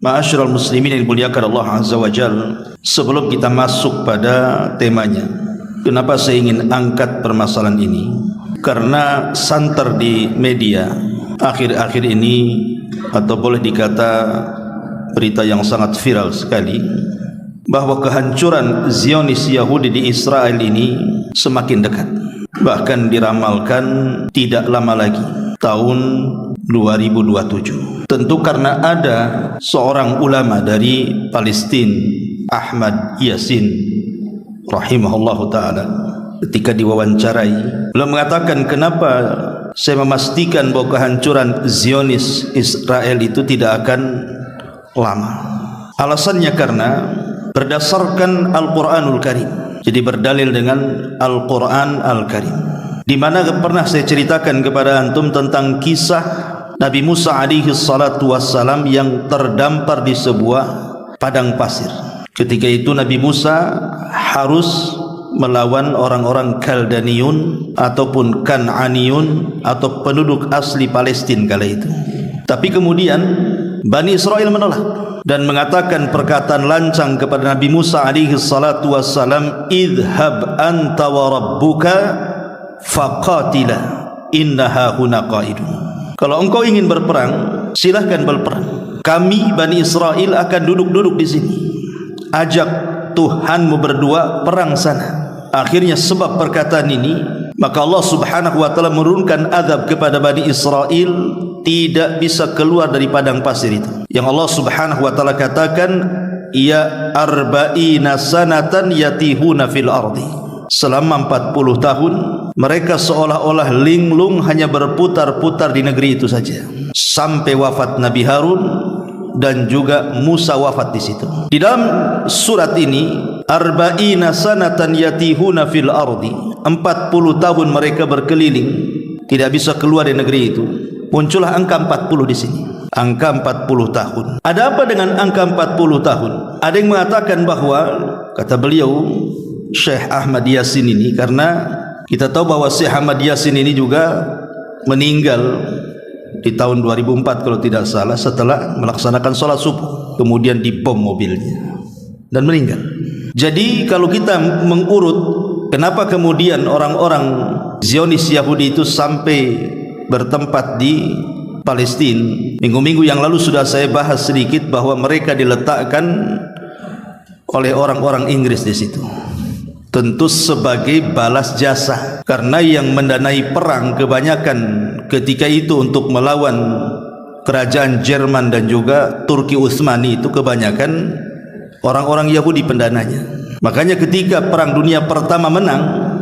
Ma'asyiral muslimin yang dimuliakan Allah Azza wa Jalla, sebelum kita masuk pada temanya, kenapa saya ingin angkat permasalahan ini? Karena santer di media akhir-akhir ini, atau boleh dikata berita yang sangat viral sekali, bahwa kehancuran Zionis Yahudi di Israel ini semakin dekat. Bahkan diramalkan tidak lama lagi, tahun 2027. Tentu karena ada seorang ulama dari Palestina, Ahmad Yasin rahimahullahu ta'ala, ketika diwawancarai, beliau mengatakan, kenapa saya memastikan bahwa kehancuran Zionis Israel itu tidak akan lama. Alasannya karena berdasarkan Al-Quranul Karim. Jadi berdalil dengan Al-Quran Al-Karim, di mana pernah saya ceritakan kepada antum tentang kisah Nabi Musa alaihi salatu wassalam yang terdampar di sebuah padang pasir. Ketika itu Nabi Musa harus melawan orang-orang Kaldaniun ataupun Kan'aniun atau penduduk asli Palestina kala itu. Tapi kemudian Bani Israel menolak dan mengatakan perkataan lancang kepada Nabi Musa alaihi salatu wassalam, idhab anta wa rabbuka faqatila innaha huna qaidun. Kalau engkau ingin berperang, silahkan berperang, kami Bani Israel akan duduk-duduk di sini. Ajak Tuhanmu berdua perang sana. Akhirnya sebab perkataan ini, maka Allah subhanahu wa ta'ala menurunkan azab kepada Bani Israel, tidak bisa keluar dari padang pasir itu. Yang Allah subhanahu wa ta'ala katakan, ya arba'ina sanatan yatihuna fil ardi. Selama 40 tahun mereka seolah-olah linglung hanya berputar-putar di negeri itu saja, sampai wafat Nabi Harun dan juga Musa wafat di situ. Di dalam surat ini, arba'ina sanatan yatihuna fil ardi, 40 tahun mereka berkeliling, tidak bisa keluar dari negeri itu. Muncullah angka 40 di sini. Angka 40 tahun. Ada apa dengan angka 40 tahun? Ada yang mengatakan bahwa, kata beliau Syekh Ahmad Yasin ini, karena kita tahu bahwa Syekh Ahmad Yasin ini juga meninggal di tahun 2004 kalau tidak salah, setelah melaksanakan sholat subuh, kemudian dibom mobilnya dan meninggal. Jadi kalau kita mengurut kenapa kemudian orang-orang Zionis Yahudi itu sampai bertempat di Palestina, minggu-minggu yang lalu sudah saya bahas sedikit bahwa mereka diletakkan oleh orang-orang Inggris di situ. Tentu sebagai balas jasa, karena yang mendanai perang kebanyakan ketika itu untuk melawan kerajaan Jerman dan juga Turki Utsmani itu kebanyakan orang-orang Yahudi pendananya. Makanya ketika Perang Dunia Pertama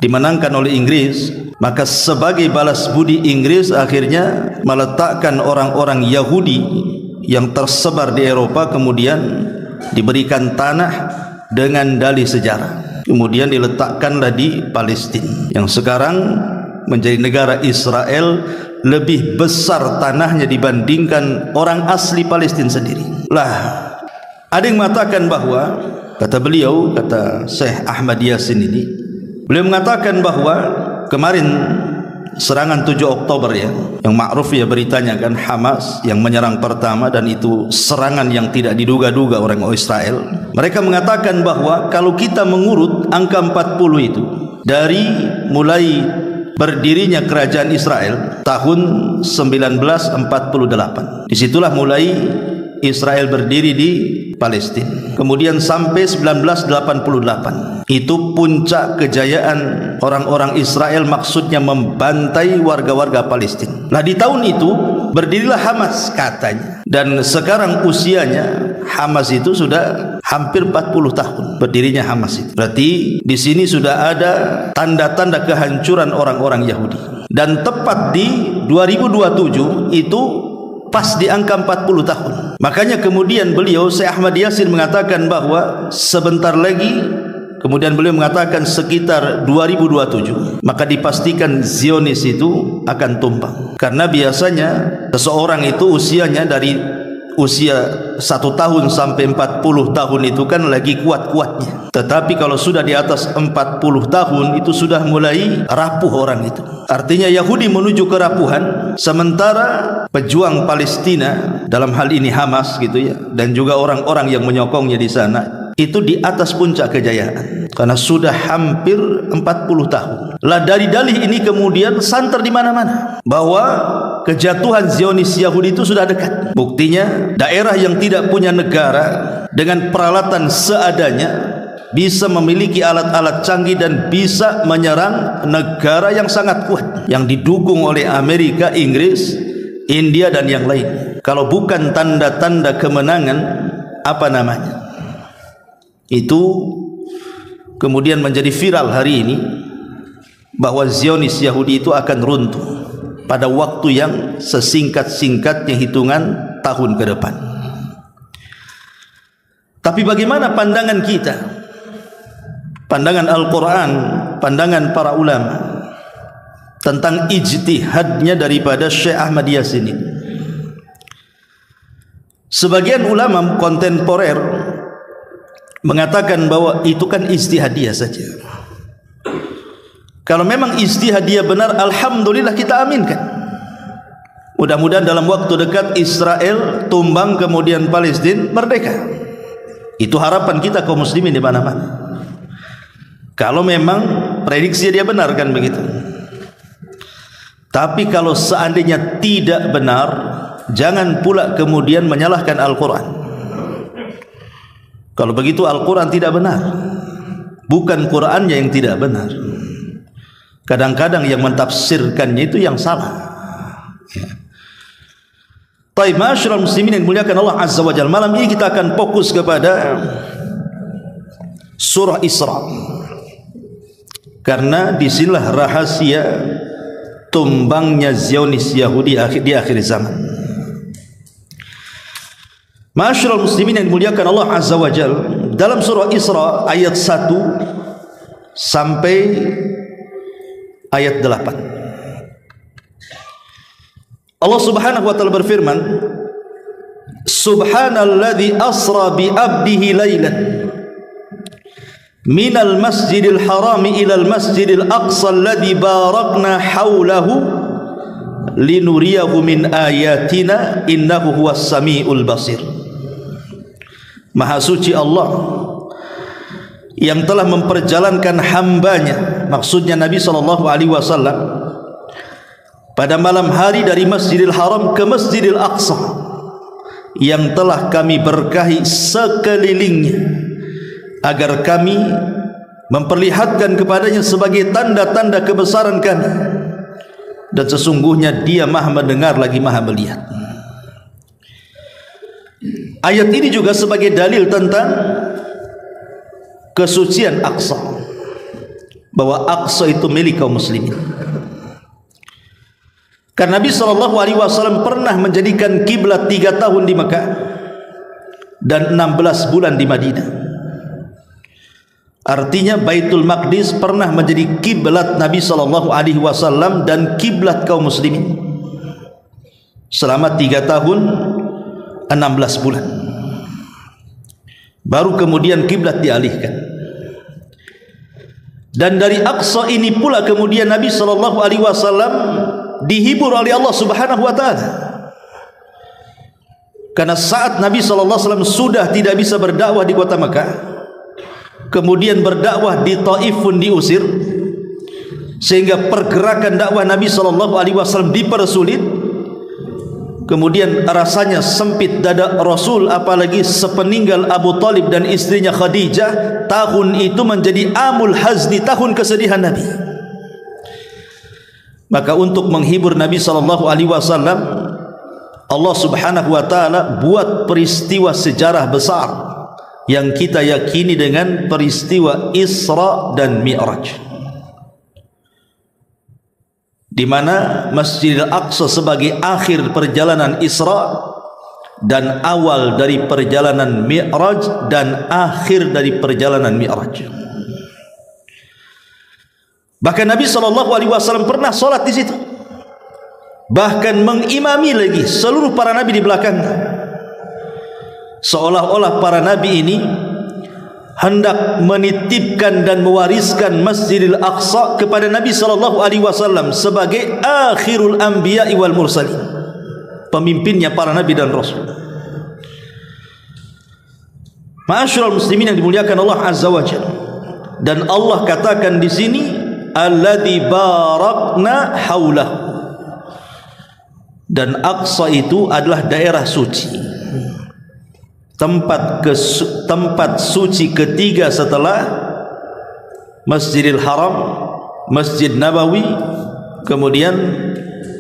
dimenangkan oleh Inggris, maka sebagai balas budi Inggris akhirnya meletakkan orang-orang Yahudi yang tersebar di Eropa, kemudian diberikan tanah dengan dalih sejarah. Kemudian diletakkanlah di Palestina, yang sekarang menjadi negara Israel, lebih besar tanahnya dibandingkan orang asli Palestina sendiri. Lah, ada yang mengatakan bahwa, kata beliau, kata Syekh Ahmad Yasin ini, beliau mengatakan bahwa kemarin serangan 7 Oktober ya, yang ma'ruf ya beritanya kan, Hamas yang menyerang pertama, dan itu serangan yang tidak diduga-duga orang Israel. Mereka mengatakan bahwa kalau kita mengurut angka 40 itu dari mulai berdirinya kerajaan Israel tahun 1948, disitulah mulai Israel berdiri di Palestina, kemudian sampai 1988 itu puncak kejayaan orang-orang Israel, maksudnya membantai warga-warga Palestina. Nah, di tahun itu berdirilah Hamas katanya, dan sekarang usianya Hamas itu sudah hampir 40 tahun berdirinya Hamas itu. Berarti di sini sudah ada tanda-tanda kehancuran orang-orang Yahudi, dan tepat di 2027 itu pas di angka 40 tahun. Makanya kemudian beliau Syekh Ahmad Yasin mengatakan bahwa sebentar lagi, kemudian beliau mengatakan sekitar 2027, maka dipastikan Zionis itu akan tumbang. Karena biasanya seseorang itu usianya dari usia 1 tahun sampai 40 tahun itu kan lagi kuat-kuatnya. Tetapi kalau sudah di atas 40 tahun itu sudah mulai rapuh orang itu. Artinya Yahudi menuju kerapuhan, sementara pejuang Palestina, dalam hal ini Hamas gitu ya, dan juga orang-orang yang menyokongnya di sana, itu di atas puncak kejayaan karena sudah hampir 40 tahun. Lah dari dalih ini kemudian santer di mana-mana bahwa kejatuhan Zionis Yahudi itu sudah dekat. Buktinya daerah yang tidak punya negara dengan peralatan seadanya bisa memiliki alat-alat canggih dan bisa menyerang negara yang sangat kuat yang didukung oleh Amerika, Inggris, India dan yang lain. Kalau bukan tanda-tanda kemenangan, apa namanya? Itu kemudian menjadi viral hari ini bahwa Zionis Yahudi itu akan runtuh pada waktu yang sesingkat-singkatnya hitungan tahun ke depan. Tapi bagaimana pandangan kita? Pandangan Al-Quran, pandangan para ulama tentang ijtihadnya daripada Syekh Ahmad Yasin ini. Sebagian ulama kontemporer mengatakan bahwa itu kan ijtihadiyah saja. Kalau memang ijtihadiyah benar, alhamdulillah kita aminkan. Mudah-mudahan dalam waktu dekat Israel tumbang, kemudian Palestina merdeka. Itu harapan kita kaum muslimin di mana-mana. Kalau memang prediksi dia benar kan begitu. Tapi kalau seandainya tidak benar, jangan pula kemudian menyalahkan Al-Quran. Kalau begitu Al-Quran tidak benar, bukan Qurannya yang tidak benar. Kadang-kadang yang mentafsirkannya itu yang salah. Taib ma'asyiral muslimin yang dimuliakan Allah Azza wa Jalla, malam ini kita akan fokus kepada surah Isra. Karena disinilah rahasia tumbangnya Zionis Yahudi di akhir zaman. Ma'asyiral muslimin yang dimuliakan Allah Azza wa Jalla, dalam surah Isra ayat 1 sampai ayat 8, Allah Subhanahu wa taala berfirman, Subhanalladzi asra bi 'abdihi lailan minal masjidil harami ilal masjidil aqsa alladhi barakna hawlahu linuriyahu min ayatina innahu huwas sami'ul basir. Maha suci Allah yang telah memperjalankan hambanya, maksudnya Nabi SAW, pada malam hari dari Masjidil Haram ke Masjidil Aqsa yang telah kami berkahi sekelilingnya, agar kami memperlihatkan kepadanya sebagai tanda-tanda kebesaran kami, dan sesungguhnya Dia Maha mendengar lagi Maha melihat. Ayat ini juga sebagai dalil tentang kesucian Aqsa, bahwa Aqsa itu milik kaum muslimin. Karena Nabi SAW pernah menjadikan kiblat 3 tahun di Mekah dan 16 bulan di Madinah. Artinya Baitul Maqdis pernah menjadi kiblat Nabi SAW dan kiblat kaum muslimin selama 3 tahun 16 bulan. Baru kemudian kiblat dialihkan. Dan dari Aqsa ini pula kemudian Nabi SAW dihibur oleh Allah Subhanahu wa taala. Karena saat Nabi SAW sudah tidak bisa berdakwah di kota Mekah, kemudian berdakwah di Taif pun diusir, sehingga pergerakan dakwah Nabi SAW dipersulit. Kemudian rasanya sempit dada Rasul, apalagi sepeninggal Abu Talib dan istrinya Khadijah. Tahun itu menjadi amul hazni, tahun kesedihan Nabi. Maka untuk menghibur Nabi SAW, Allah Subhanahu wa taala buat peristiwa sejarah besar yang kita yakini dengan peristiwa Isra dan Mi'raj, di mana Masjidil Aqsa sebagai akhir perjalanan Isra dan awal dari perjalanan Mi'raj dan akhir dari perjalanan Mi'raj. Bahkan Nabi SAW pernah sholat di situ, bahkan mengimami lagi seluruh para nabi di belakangnya, seolah-olah para nabi ini hendak menitipkan dan mewariskan Masjidil Aqsa kepada Nabi SAW sebagai akhirul anbiya wal mursalin. pemimpinnya para nabi dan rasul. Ma'asyiral muslimin yang dimuliakan Allah Azza wa Jalla. Dan Allah katakan di sini alladzi barakna haulahu. Dan Aqsa itu adalah daerah suci, tempat suci ketiga setelah Masjidil Haram, Masjid Nabawi, kemudian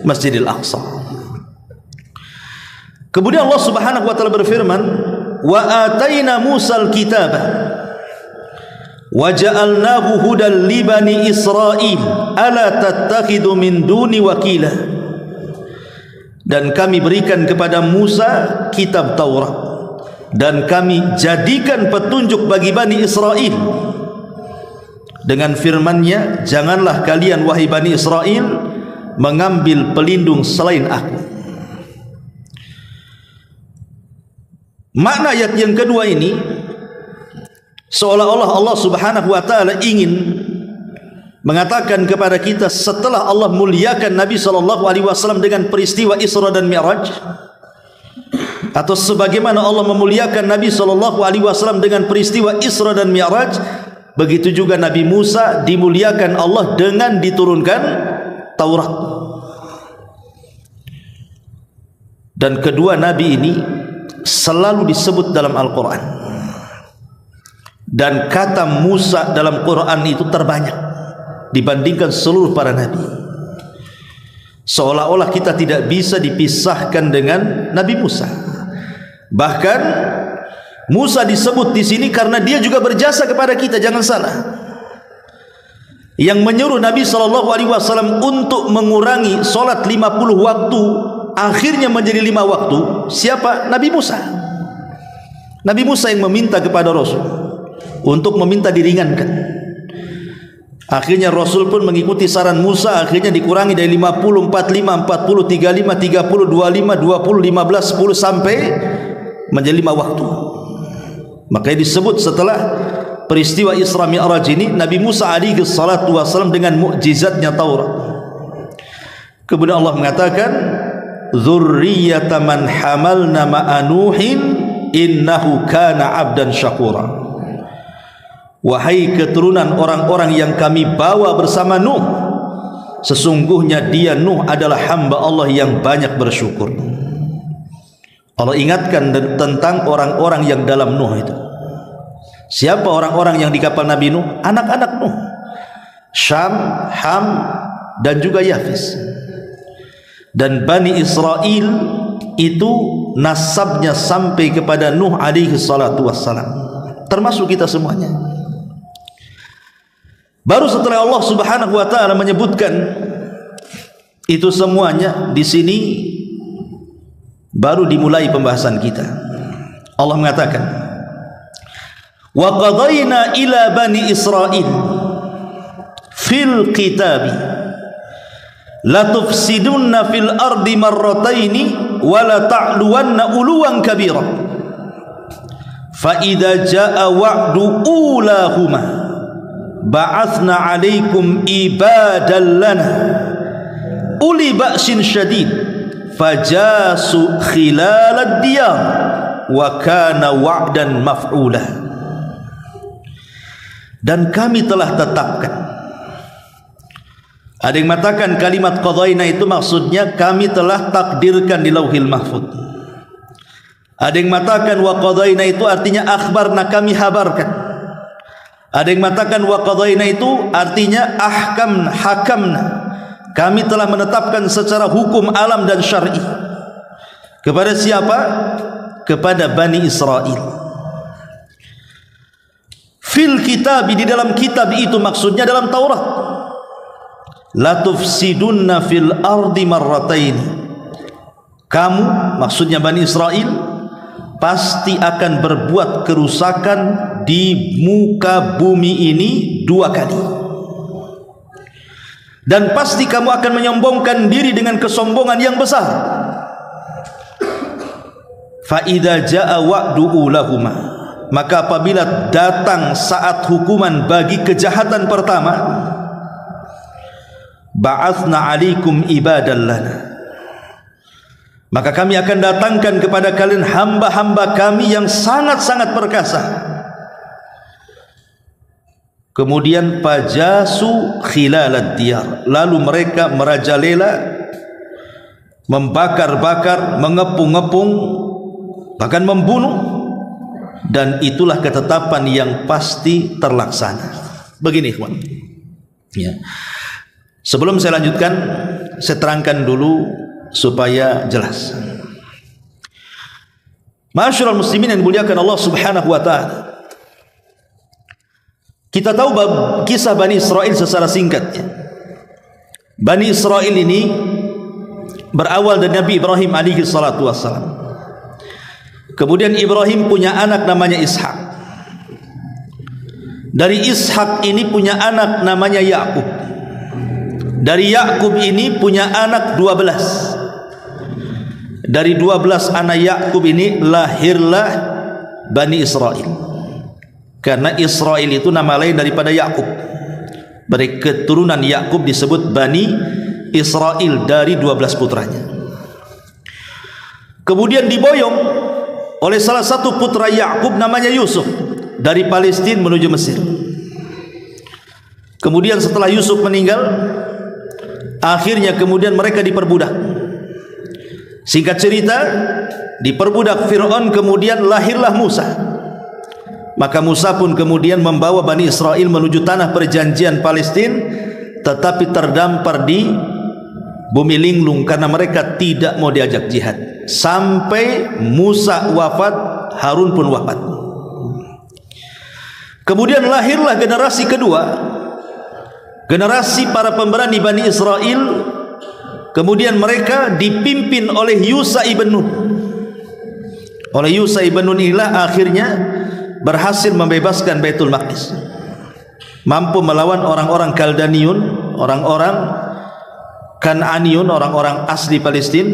Masjidil Aqsa. Kemudian Allah Subhanahu wa taala berfirman, wa ataina Musal kitaba wa ja'alnahu hudan li bani Israil ala tattakhidu min duni wakila. Dan kami berikan kepada Musa kitab Taurat dan kami jadikan petunjuk bagi Bani Israel dengan firman-Nya, janganlah kalian wahai Bani Israel mengambil pelindung selain aku. Makna ayat yang kedua ini seolah-olah Allah Subhanahu wa taala ingin mengatakan kepada kita setelah Allah muliakan Nabi SAW dengan peristiwa Isra dan Mi'raj, atau sebagaimana Allah memuliakan Nabi SAW dengan peristiwa Isra dan Mi'raj, begitu juga Nabi Musa dimuliakan Allah dengan diturunkan Taurat. Dan kedua Nabi ini selalu disebut dalam Al-Quran, dan kata Musa dalam Quran itu terbanyak dibandingkan seluruh para nabi. Seolah-olah kita tidak bisa dipisahkan dengan Nabi Musa. Bahkan Musa disebut di sini karena dia juga berjasa kepada kita, jangan salah. Yang menyuruh Nabi SAW untuk mengurangi solat 50 waktu akhirnya menjadi 5 waktu, siapa? Nabi Musa. Nabi Musa yang meminta kepada Rasul untuk meminta diringankan. Akhirnya Rasul pun mengikuti saran Musa, akhirnya dikurangi dari 50, 45, 40, 35, 30, 25, 20, 15, 10 sampai menjadi 5 waktu. Makanya disebut setelah peristiwa Isra Mi'raj ini Nabi Musa alaihi salatu wasallam dengan mukjizatnya Taurat. Kemudian Allah mengatakan dzurriyyata man hamalna ma'a Nuhin innahu kana 'abdan syakura. Wahai keturunan orang-orang yang kami bawa bersama Nuh, sesungguhnya dia Nuh adalah hamba Allah yang banyak bersyukur. Allah ingatkan tentang orang-orang yang dalam Nuh itu. Siapa orang-orang yang di kapal Nabi Nuh? Anak-anak Nuh, Syam, Ham, dan juga Yafis. Dan Bani Israel itu nasabnya sampai kepada Nuh alaihi salatu wassalam, termasuk kita semuanya. Baru setelah Allah Subhanahu wa taala menyebutkan itu semuanya, di sini baru dimulai pembahasan kita. Allah mengatakan, wa qadayna ila bani Israil fil kitabi la tufsidunna fil ardi marrataini wa la ta'luwanna uluwan kabira fa idza jaa wa'du ulahuma ba'athna 'alaikum ibadan lana uli ba'sin syadid fajasu khilalad diyar wa kana wa'dan maf'ula. Dan kami telah tetapkan. Ada yang mengatakan kalimat qadaina itu maksudnya kami telah takdirkan di Lauhil Mahfuz. Ada yang mengatakan wa qadaina itu artinya akhbarna, kami habarkan. Ada yang mengatakan wa qadaina itu artinya hakamna, kami telah menetapkan secara hukum alam dan syar'i. Kepada siapa? Kepada Bani Israel. Fil kitab, di dalam kitab itu maksudnya dalam Taurat. La tufsidunna fil ardi marrataini. Kamu, maksudnya Bani Israel, pasti akan berbuat kerusakan di muka bumi ini 2 kali. Dan pasti kamu akan menyombongkan diri dengan kesombongan yang besar. Fa idza jaa wa'du ulahuma, maka apabila datang saat hukuman bagi kejahatan pertama, ba'athna 'alaikum ibadan lana, maka kami akan datangkan kepada kalian hamba-hamba kami yang sangat-sangat perkasa. Kemudian fajasu khilalad diyar, lalu mereka merajalela, membakar-bakar, mengepung-ngepung, bahkan membunuh, dan itulah ketetapan yang pasti terlaksana. Begini ikhwan, ya. Sebelum saya lanjutkan, saya terangkan dulu supaya jelas. Ma'asyiral muslimin yang dimuliakan Allah Subhanahu wa taala, kita tahu kisah Bani Israel secara singkat. Bani Israel ini berawal dari Nabi Ibrahim alaihi salatu wassalam. Kemudian Ibrahim punya anak namanya Ishak. Dari Ishak ini punya anak namanya Yakub. Dari Yakub ini punya anak 12. Dari 12 anak Yakub ini lahirlah Bani Israel. Karena Israel itu nama lain daripada Yakub. Dari keturunan Yakub disebut Bani Israel dari 12 putranya. Kemudian diboyong oleh salah satu putra Yakub namanya Yusuf dari Palestina menuju Mesir. Kemudian setelah Yusuf meninggal, akhirnya kemudian mereka diperbudak. Singkat cerita, diperbudak Fir'aun, kemudian lahirlah Musa. Maka Musa pun kemudian membawa Bani Israel menuju tanah perjanjian Palestina, tetapi terdampar di bumi linglung karena mereka tidak mau diajak jihad. Sampai Musa wafat, Harun pun wafat. Kemudian lahirlah generasi kedua, generasi para pemberani Bani Israel. Kemudian mereka dipimpin oleh Yusha ibn Nun. Oleh Yusha ibn Nun inilah akhirnya berhasil membebaskan Baitul Maqdis, mampu melawan orang-orang Kaldaniun, orang-orang Kan'aniun, orang-orang asli Palestina.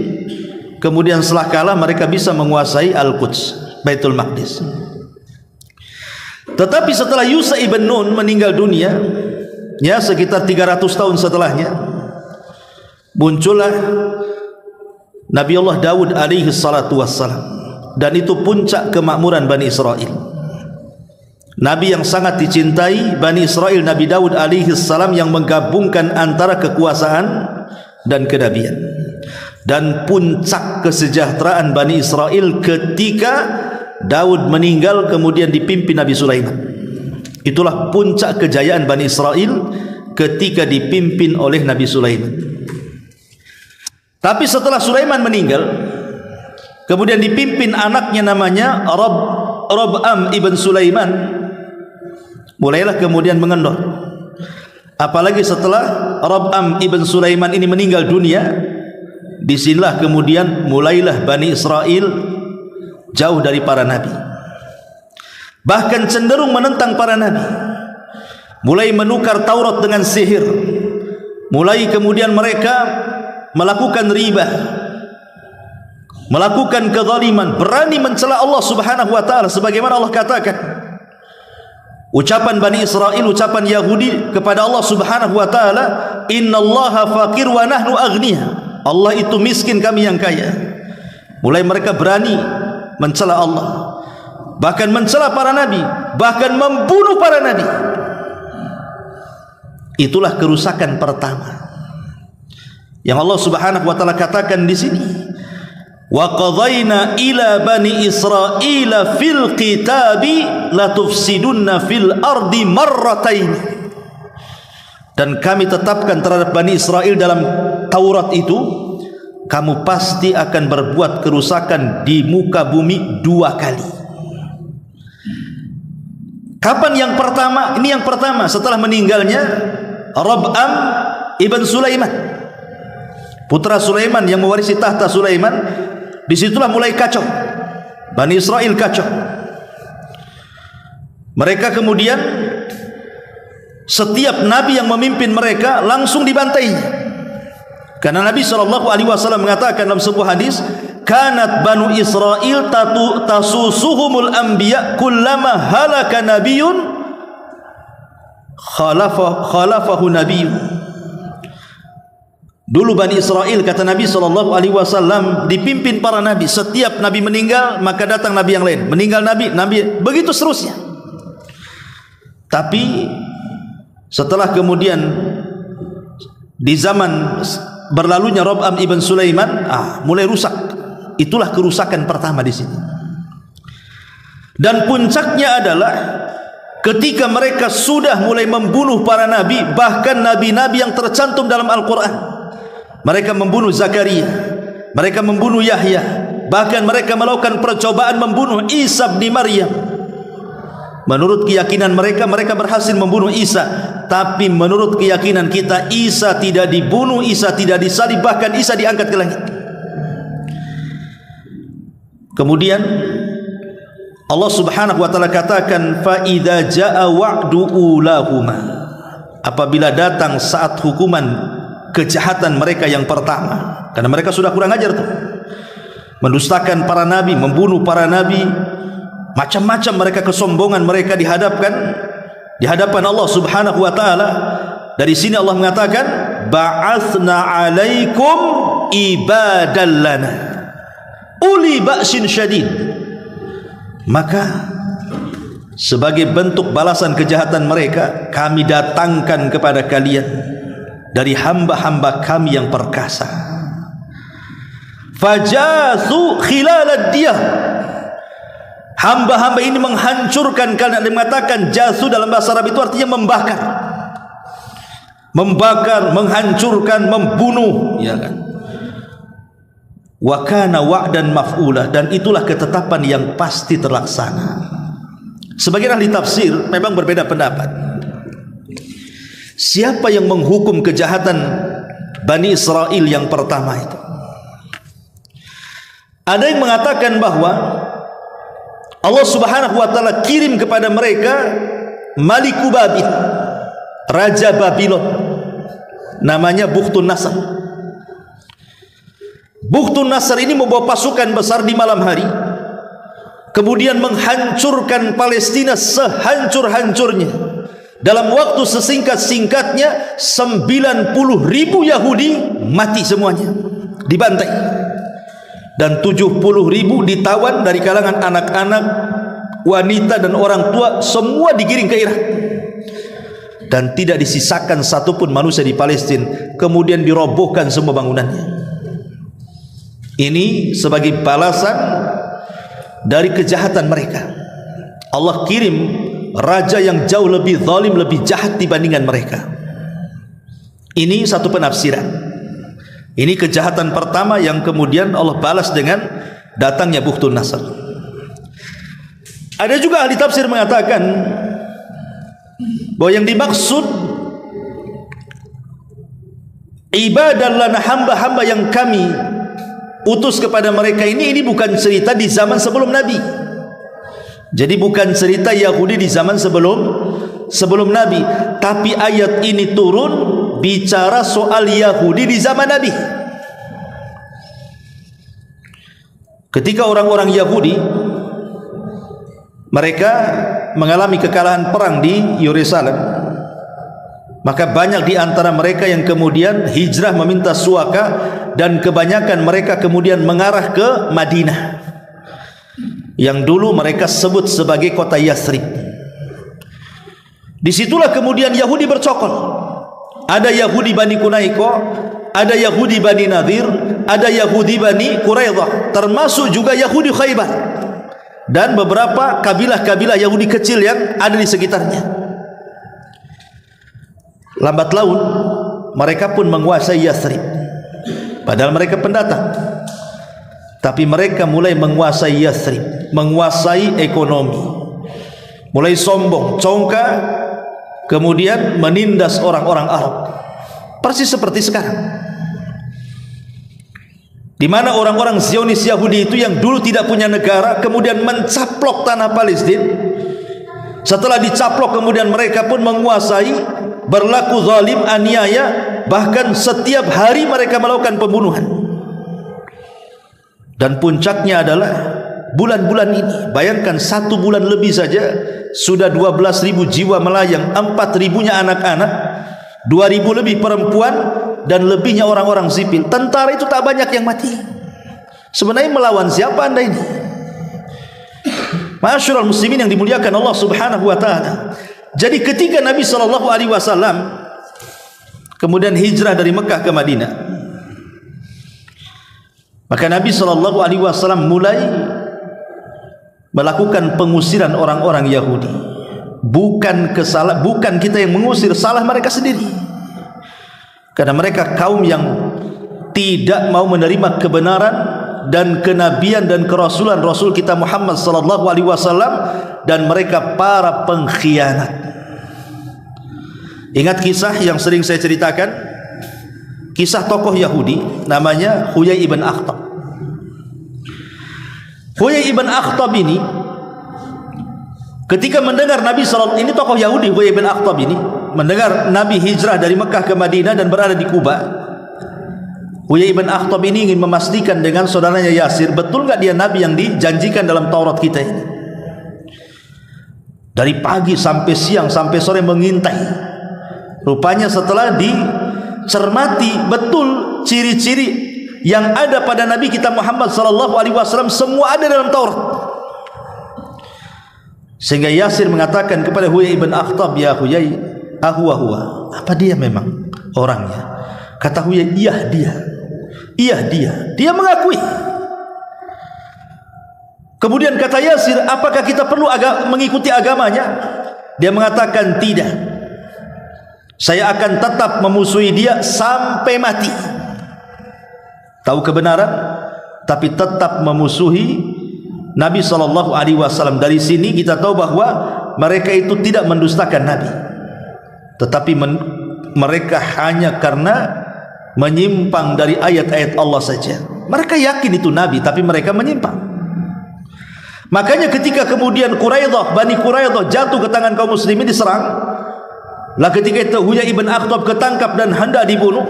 Kemudian setelah kalah mereka bisa menguasai Al-Quds, Baitul Maqdis. Tetapi setelah Yusha ibn Nun meninggal dunia, ya sekitar 300 tahun setelahnya, muncullah Nabi Allah Daud alaihi salatu wassalam, dan itu puncak kemakmuran Bani Israel. Nabi yang sangat dicintai Bani Israel, Nabi Daud alaihi salam, yang menggabungkan antara kekuasaan dan kenabian. Dan puncak kesejahteraan Bani Israel ketika Daud meninggal kemudian dipimpin Nabi Sulaiman. Itulah puncak kejayaan Bani Israel ketika dipimpin oleh Nabi Sulaiman. Tapi setelah Sulaiman meninggal, kemudian dipimpin anaknya namanya Rob'am ibn Sulaiman, mulailah kemudian mengendor. Apalagi setelah Rob'am ibn Sulaiman ini meninggal dunia, disinilah kemudian mulailah Bani Israel jauh dari para nabi, bahkan cenderung menentang para nabi, mulai menukar Taurat dengan sihir, mulai kemudian mereka melakukan riba, melakukan kezaliman, berani mencela Allah Subhanahu wa taala, sebagaimana Allah katakan, ucapan Bani Israel, ucapan Yahudi kepada Allah Subhanahu wa taala, innallaha faqir wa nahnu aghniya, Allah itu miskin, kami yang kaya. Mulai mereka berani mencela Allah, bahkan mencela para nabi, bahkan membunuh para nabi. Itulah kerusakan pertama yang Allah Subhanahu wa taala katakan di sini, wa qadayna ila bani Israila fil kitabi la tufsidunna fil ardi marratain. Dan kami tetapkan terhadap Bani Israel dalam Taurat itu, kamu pasti akan berbuat kerusakan di muka bumi 2 kali. Kapan yang pertama? Ini yang pertama setelah meninggalnya Rob'am ibn Sulaiman, putra Sulaiman yang mewarisi tahta Sulaiman. Disitulah mulai kacau, Bani Israel kacau. Mereka kemudian setiap nabi yang memimpin mereka langsung dibantainya. Karena Nabi SAW mengatakan dalam sebuah hadis, kanat Banu Israel tasusuhumul anbiya kullama halaka nabiyun khalafahu nabiyun. Dulu Bani Israel, kata Nabi SAW, dipimpin para nabi. Setiap nabi meninggal, maka datang nabi yang lain. Meninggal nabi, begitu seterusnya. Tapi setelah kemudian di zaman berlalunya Rob'am ibn Sulaiman, mulai rusak. Itulah kerusakan pertama di sini. Dan puncaknya adalah ketika mereka sudah mulai membunuh para nabi, bahkan nabi-nabi yang tercantum dalam Al-Quran. Mereka membunuh Zakaria, mereka membunuh Yahya, bahkan mereka melakukan percobaan membunuh Isa bin Maryam. Menurut keyakinan mereka, mereka berhasil membunuh Isa. Tapi menurut keyakinan kita, Isa tidak dibunuh, Isa tidak disalib, bahkan Isa diangkat ke langit. Kemudian Allah Subhanahu wa taala katakan, fa idza jaa wa'du ulahuma, apabila datang saat hukuman kejahatan mereka yang pertama, karena mereka sudah kurang ajar tuh, mendustakan para nabi, membunuh para nabi, macam-macam mereka, kesombongan mereka di hadapan Allah Subhanahu wa taala. Dari sini Allah mengatakan, ba'atsna 'alaikum ibadan lana uli ba'sin syadid. Maka sebagai bentuk balasan kejahatan mereka, kami datangkan kepada kalian dari hamba-hamba kami yang perkasa. Fajathu khilalad diyah. Hamba-hamba ini menghancurkan kalian. Dia mengatakan jathu dalam bahasa Arab itu artinya membakar. Membakar, menghancurkan, membunuh, ya kan? Wa kana wa'dan maf'ula, dan itulah ketetapan yang pasti terlaksana. Sebagian ahli tafsir memang berbeda pendapat. Siapa yang menghukum kejahatan Bani Israel yang pertama itu? Ada yang mengatakan bahwa Allah Subhanahu wa taala kirim kepada mereka Maliku Babil, Raja Babylon, namanya Bukhtun Nasr. Bukhtun Nasr ini membawa pasukan besar di malam hari, kemudian menghancurkan Palestina sehancur-hancurnya. Dalam waktu sesingkat-singkatnya 90.000 Yahudi mati semuanya, dibantai, dan 70.000 ditawan dari kalangan anak-anak, wanita dan orang tua, semua digiring ke Irak, dan tidak disisakan satupun manusia di Palestina. Kemudian dirobohkan semua bangunannya. Ini sebagai balasan dari kejahatan mereka. Allah kirim raja yang jauh lebih zalim, lebih jahat dibandingkan mereka. Ini satu penafsiran. Ini kejahatan pertama yang kemudian Allah balas dengan datangnya Bukhtun Nasr. Ada juga ahli tafsir mengatakan bahwa yang dimaksud ibadah lana, hamba-hamba yang kami utus kepada mereka ini bukan cerita di zaman sebelum Nabi. Jadi bukan cerita Yahudi di zaman sebelum Nabi, tapi ayat ini turun bicara soal Yahudi di zaman Nabi. Ketika orang-orang Yahudi mereka mengalami kekalahan perang di Yerusalem, maka banyak di antara mereka yang kemudian hijrah meminta suaka, dan kebanyakan mereka kemudian mengarah ke Madinah, yang dulu mereka sebut sebagai kota Yathrib. Disitulah kemudian Yahudi bercokol. Ada Yahudi Bani Kunaiko, ada Yahudi Bani Nadir, ada Yahudi Bani Quraidah, termasuk juga Yahudi Khaybar, dan beberapa kabilah-kabilah Yahudi kecil yang ada di sekitarnya. Lambat laun mereka pun menguasai Yathrib, padahal mereka pendatang. Tapi mereka mulai menguasai Yathrib, menguasai ekonomi, mulai sombong, congkak, kemudian menindas orang-orang Arab. Persis seperti sekarang, di mana orang-orang Zionis Yahudi itu yang dulu tidak punya negara, kemudian mencaplok tanah Palestina. Setelah dicaplok, kemudian mereka pun menguasai, berlaku zalim, aniaya, bahkan setiap hari mereka melakukan pembunuhan. Dan puncaknya adalah bulan-bulan ini. Bayangkan, 1 bulan lebih saja sudah 12.000 jiwa melayang, 4.000-nya anak-anak, 2.000 lebih perempuan, dan lebihnya orang-orang sipil. Tentara itu tak banyak yang mati. Sebenarnya melawan siapa anda ini? Ma'asyiral muslimin yang dimuliakan Allah Subhanahu wa taala. Jadi ketika Nabi SAW kemudian hijrah dari Mekah ke Madinah, maka Nabi SAW mulai melakukan pengusiran orang-orang Yahudi. Bukan kita yang mengusir, salah mereka sendiri. Karena mereka kaum yang tidak mau menerima kebenaran dan kenabian dan kerasulan Rasul kita Muhammad SAW, dan mereka para pengkhianat. Ingat kisah yang sering saya ceritakan, kisah tokoh Yahudi namanya Huyai ibn Akhtab. Huyai ibn Akhtab ini ketika mendengar Nabi SAW, ini tokoh Yahudi, Huyai ibn Akhtab ini mendengar Nabi hijrah dari Mekah ke Madinah dan berada di Kuba. Huyai ibn Akhtab ini ingin memastikan dengan saudaranya Yasir, betul enggak dia Nabi yang dijanjikan dalam Taurat kita ini. Dari pagi sampai siang sampai sore mengintai. Rupanya setelah dicermati betul ciri-ciri yang ada pada Nabi kita Muhammad SAW semua ada dalam Taurat. Sehingga Yasir mengatakan kepada Huyai ibn Akhtab, ya Huyai, huwa, apa dia memang orangnya? Kata Huyai, iya dia mengakui. Kemudian kata Yasir, apakah kita perlu mengikuti agamanya? Dia mengatakan tidak. Saya akan tetap memusuhi dia sampai mati. Tahu kebenaran, tapi tetap memusuhi Nabi SAW. Dari sini kita tahu bahwa mereka itu tidak mendustakan Nabi, tetapi mereka hanya karena menyimpang dari ayat-ayat Allah saja. Mereka yakin itu Nabi, tapi mereka menyimpang. Makanya ketika kemudian Bani Quraidah jatuh ke tangan kaum muslimin, diserang, lah ketika itu Huyai ibn Akhtab ketangkap dan hendak dibunuh,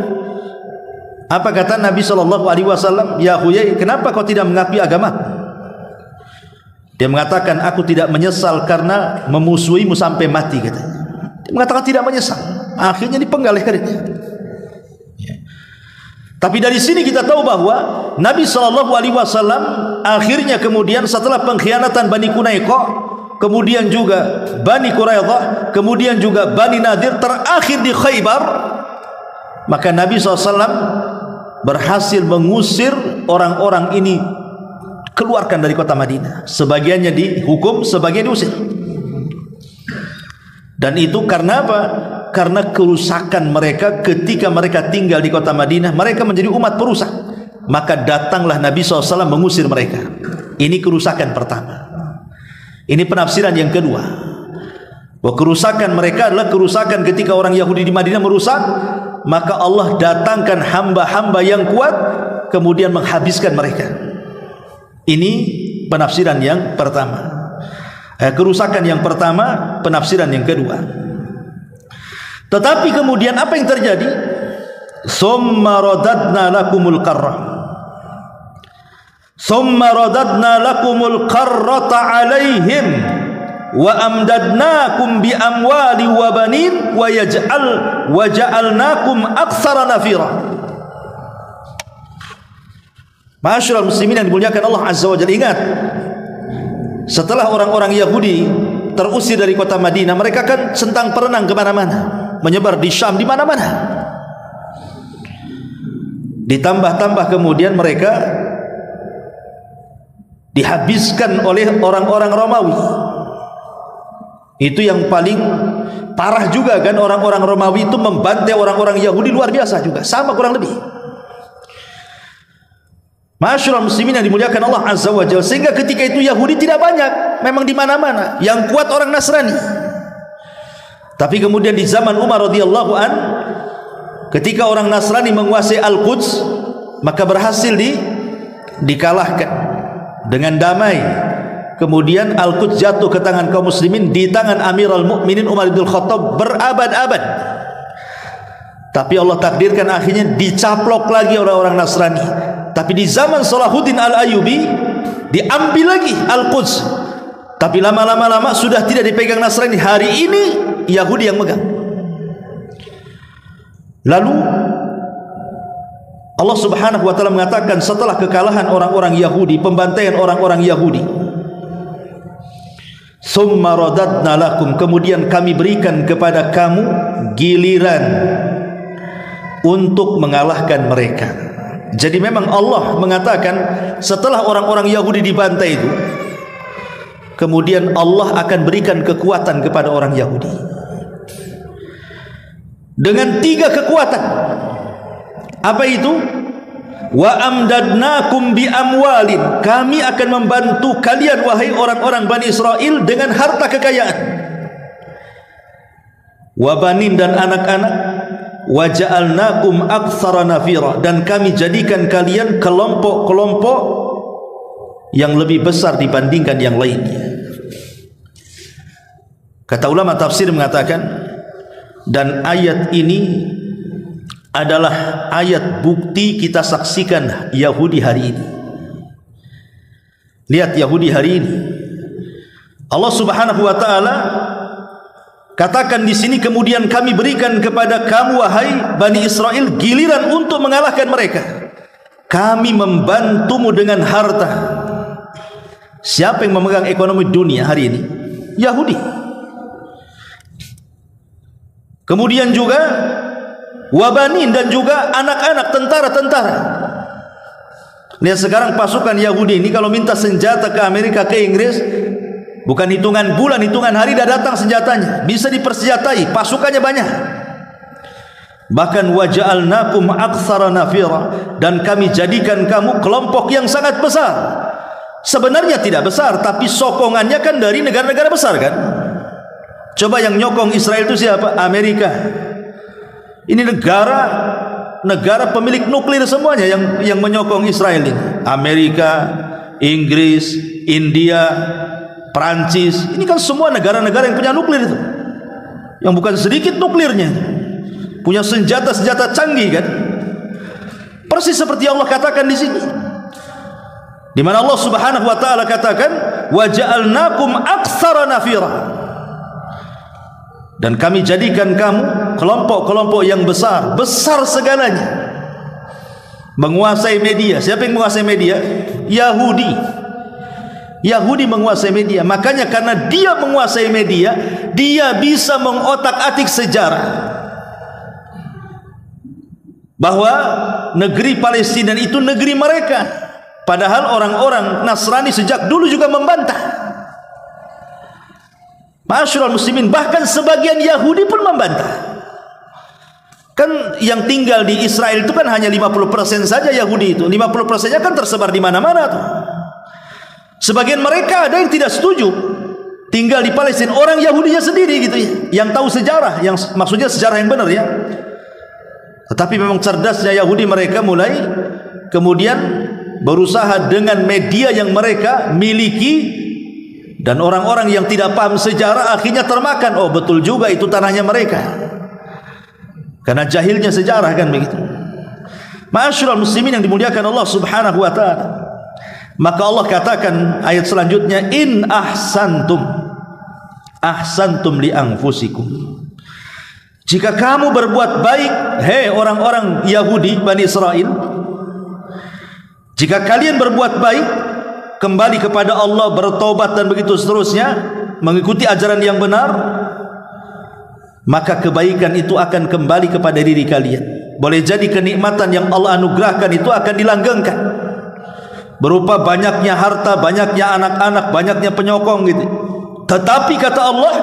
apa kata Nabi SAW? Ya Huyai, kenapa kau tidak mengakui agama? Dia mengatakan, aku tidak menyesal karena memusuhimu sampai mati, katanya. Dia mengatakan tidak menyesal. Akhirnya dipenggal lehernya. Tapi dari sini kita tahu bahwa Nabi SAW akhirnya kemudian setelah pengkhianatan Bani Quraidah, kemudian juga Bani Quraidah, kemudian juga Bani Nadir, terakhir di Khaybar, maka Nabi SAW berhasil mengusir orang-orang ini, keluarkan dari kota Madinah. Sebagiannya dihukum, sebagian diusir. Dan itu karena apa? Karena kerusakan mereka ketika mereka tinggal di kota Madinah. Mereka menjadi umat perusak. Maka datanglah Nabi SAW mengusir mereka. Ini kerusakan pertama. Ini penafsiran yang kedua. Bahwa kerusakan mereka adalah kerusakan ketika orang Yahudi di Madinah merusak, maka Allah datangkan hamba-hamba yang kuat kemudian menghabiskan mereka. Ini penafsiran yang pertama. Kerusakan yang pertama, penafsiran yang kedua. Tetapi kemudian apa yang terjadi? Summa radadna lakumul qarrah. Summa radadna lakumul qarrata alaihim wa amdadnakum bi amwali wa banin wa ja'alnakum aktsara nafira. Ma'asyiral muslimin yang dimuliakan Allah Azza wa Jalla, ingat, setelah orang-orang Yahudi terusir dari kota Madinah, mereka kan sentang perenang kemana-mana, menyebar di Syam, di mana-mana. Ditambah-tambah kemudian mereka dihabiskan oleh orang-orang Romawi. Itu yang paling parah juga kan, orang-orang Romawi itu membantai orang-orang Yahudi luar biasa juga, sama kurang lebih. Ma'asyiral muslimin yang dimuliakan Allah Azza wa Jalla, sehingga ketika itu Yahudi tidak banyak, memang di mana-mana. Yang kuat orang Nasrani. Tapi kemudian di zaman Umar radhiyallahu an, ketika orang Nasrani menguasai Al-Quds, maka berhasil dikalahkan dengan damai. Kemudian Al-Quds jatuh ke tangan kaum muslimin, di tangan Amirul Mukminin Umar bin Khattab berabad-abad. Tapi Allah takdirkan akhirnya dicaplok lagi orang-orang Nasrani. Tapi di zaman Salahuddin Al-Ayyubi diambil lagi Al-Quds. Tapi lama-lama sudah tidak dipegang Nasrani. Hari ini Yahudi yang megang. Lalu Allah Subhanahu wa taala mengatakan setelah kekalahan orang-orang Yahudi, pembantaian orang-orang Yahudi, summa radadna lakum, kemudian kami berikan kepada kamu giliran untuk mengalahkan mereka. Jadi memang Allah mengatakan setelah orang-orang Yahudi dibantai itu, kemudian Allah akan berikan kekuatan kepada orang Yahudi dengan 3 kekuatan. Apa itu? Wa amdadnakum bi amwalin, kami akan membantu kalian wahai orang-orang Bani Israel dengan harta kekayaan, wa banin, dan anak-anak, wa ja'alnakum aktsara nafira, dan kami jadikan kalian kelompok-kelompok yang lebih besar dibandingkan yang lainnya. Kata ulama tafsir mengatakan, dan ayat ini adalah ayat bukti kita saksikan Yahudi hari ini. Lihat Yahudi hari ini, Allah Subhanahu wa taala katakan di sini, kemudian kami berikan kepada kamu wahai Bani Israel giliran untuk mengalahkan mereka. Kami membantumu dengan harta. Siapa yang memegang ekonomi dunia hari ini? Yahudi. Kemudian juga wabanin, dan juga anak-anak, tentara-tentara. Lihat sekarang pasukan Yahudi ini kalau minta senjata ke Amerika, ke Inggris, bukan hitungan bulan, hitungan hari dah datang senjatanya, bisa dipersenjatai, pasukannya banyak. Bahkan waja'alnakum aktsara nafira, dan kami jadikan kamu kelompok yang sangat besar. Sebenarnya tidak besar, tapi sokongannya kan dari negara-negara besar kan. Coba yang nyokong Israel itu siapa? Amerika. Ini negara pemilik nuklir semuanya yang menyokong Israel ini. Amerika, Inggris, India, Perancis, ini kan semua negara-negara yang punya nuklir itu, yang bukan sedikit nuklirnya, punya senjata-senjata canggih kan. Persis seperti Allah katakan di sini, di mana Allah Subhanahu wa taala katakan wa ja'alnakum aktsara nafira, dan kami jadikan kamu kelompok-kelompok yang besar, besar segalanya, menguasai media. Siapa yang menguasai media? Yahudi. Yahudi menguasai media. Makanya karena dia menguasai media, dia bisa mengotak-atik sejarah bahwa negeri Palestina itu negeri mereka, padahal orang-orang Nasrani sejak dulu juga membantah. Ma'asyiral muslimin, bahkan sebagian Yahudi pun membantah. Kan yang tinggal di Israel itu kan hanya 50% saja Yahudi itu. 50%-nya kan tersebar di mana-mana tuh. Sebagian mereka ada yang tidak setuju tinggal di Palestina, orang Yahudinya sendiri gitu ya, yang tahu sejarah, yang maksudnya sejarah yang benar ya. Tetapi memang cerdasnya Yahudi, mereka mulai kemudian berusaha dengan media yang mereka miliki, dan orang-orang yang tidak paham sejarah akhirnya termakan. Oh betul juga itu tanahnya mereka, karena jahilnya sejarah kan begitu. Ma'asyiral muslimin yang dimuliakan Allah Subhanahu wa taala, maka Allah katakan ayat selanjutnya, in ahsantum li anfusikum, jika kamu berbuat baik, hei orang-orang Yahudi Bani Israel, jika kalian berbuat baik, kembali kepada Allah, bertobat dan begitu seterusnya, mengikuti ajaran yang benar, maka kebaikan itu akan kembali kepada diri kalian. Boleh jadi kenikmatan yang Allah anugerahkan itu akan dilanggengkan, berupa banyaknya harta, banyaknya anak-anak, banyaknya penyokong gitu. Tetapi kata Allah,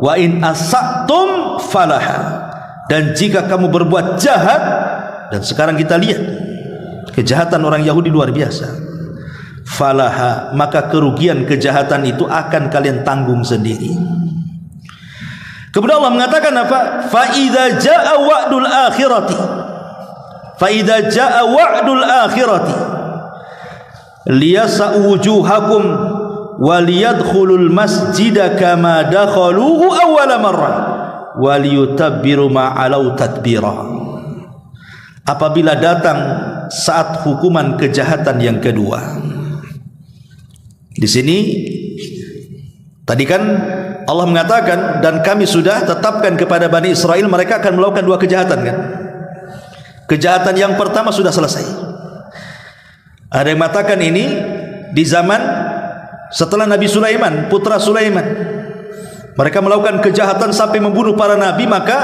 wa in asa'tum falaha, dan jika kamu berbuat jahat, dan sekarang kita lihat kejahatan orang Yahudi luar biasa, falaha, maka kerugian kejahatan itu akan kalian tanggung sendiri. Kemudian Allah mengatakan apa? Fa idza jaa wa'dul akhirati, fa idza jaa wa'dul akhirati liyasa'u wujuhakum wa liyadkhulul masjida kama dakhaluhu awwala marrah wa liyutabbiru ma alau tadbira. Apabila datang saat hukuman kejahatan yang kedua. Di sini tadi kan Allah mengatakan, dan kami sudah tetapkan kepada Bani Israel mereka akan melakukan 2 kejahatan kan. Kejahatan yang pertama sudah selesai. Ada yang mengatakan ini di zaman setelah Nabi Sulaiman, putra Sulaiman, mereka melakukan kejahatan sampai membunuh para nabi, maka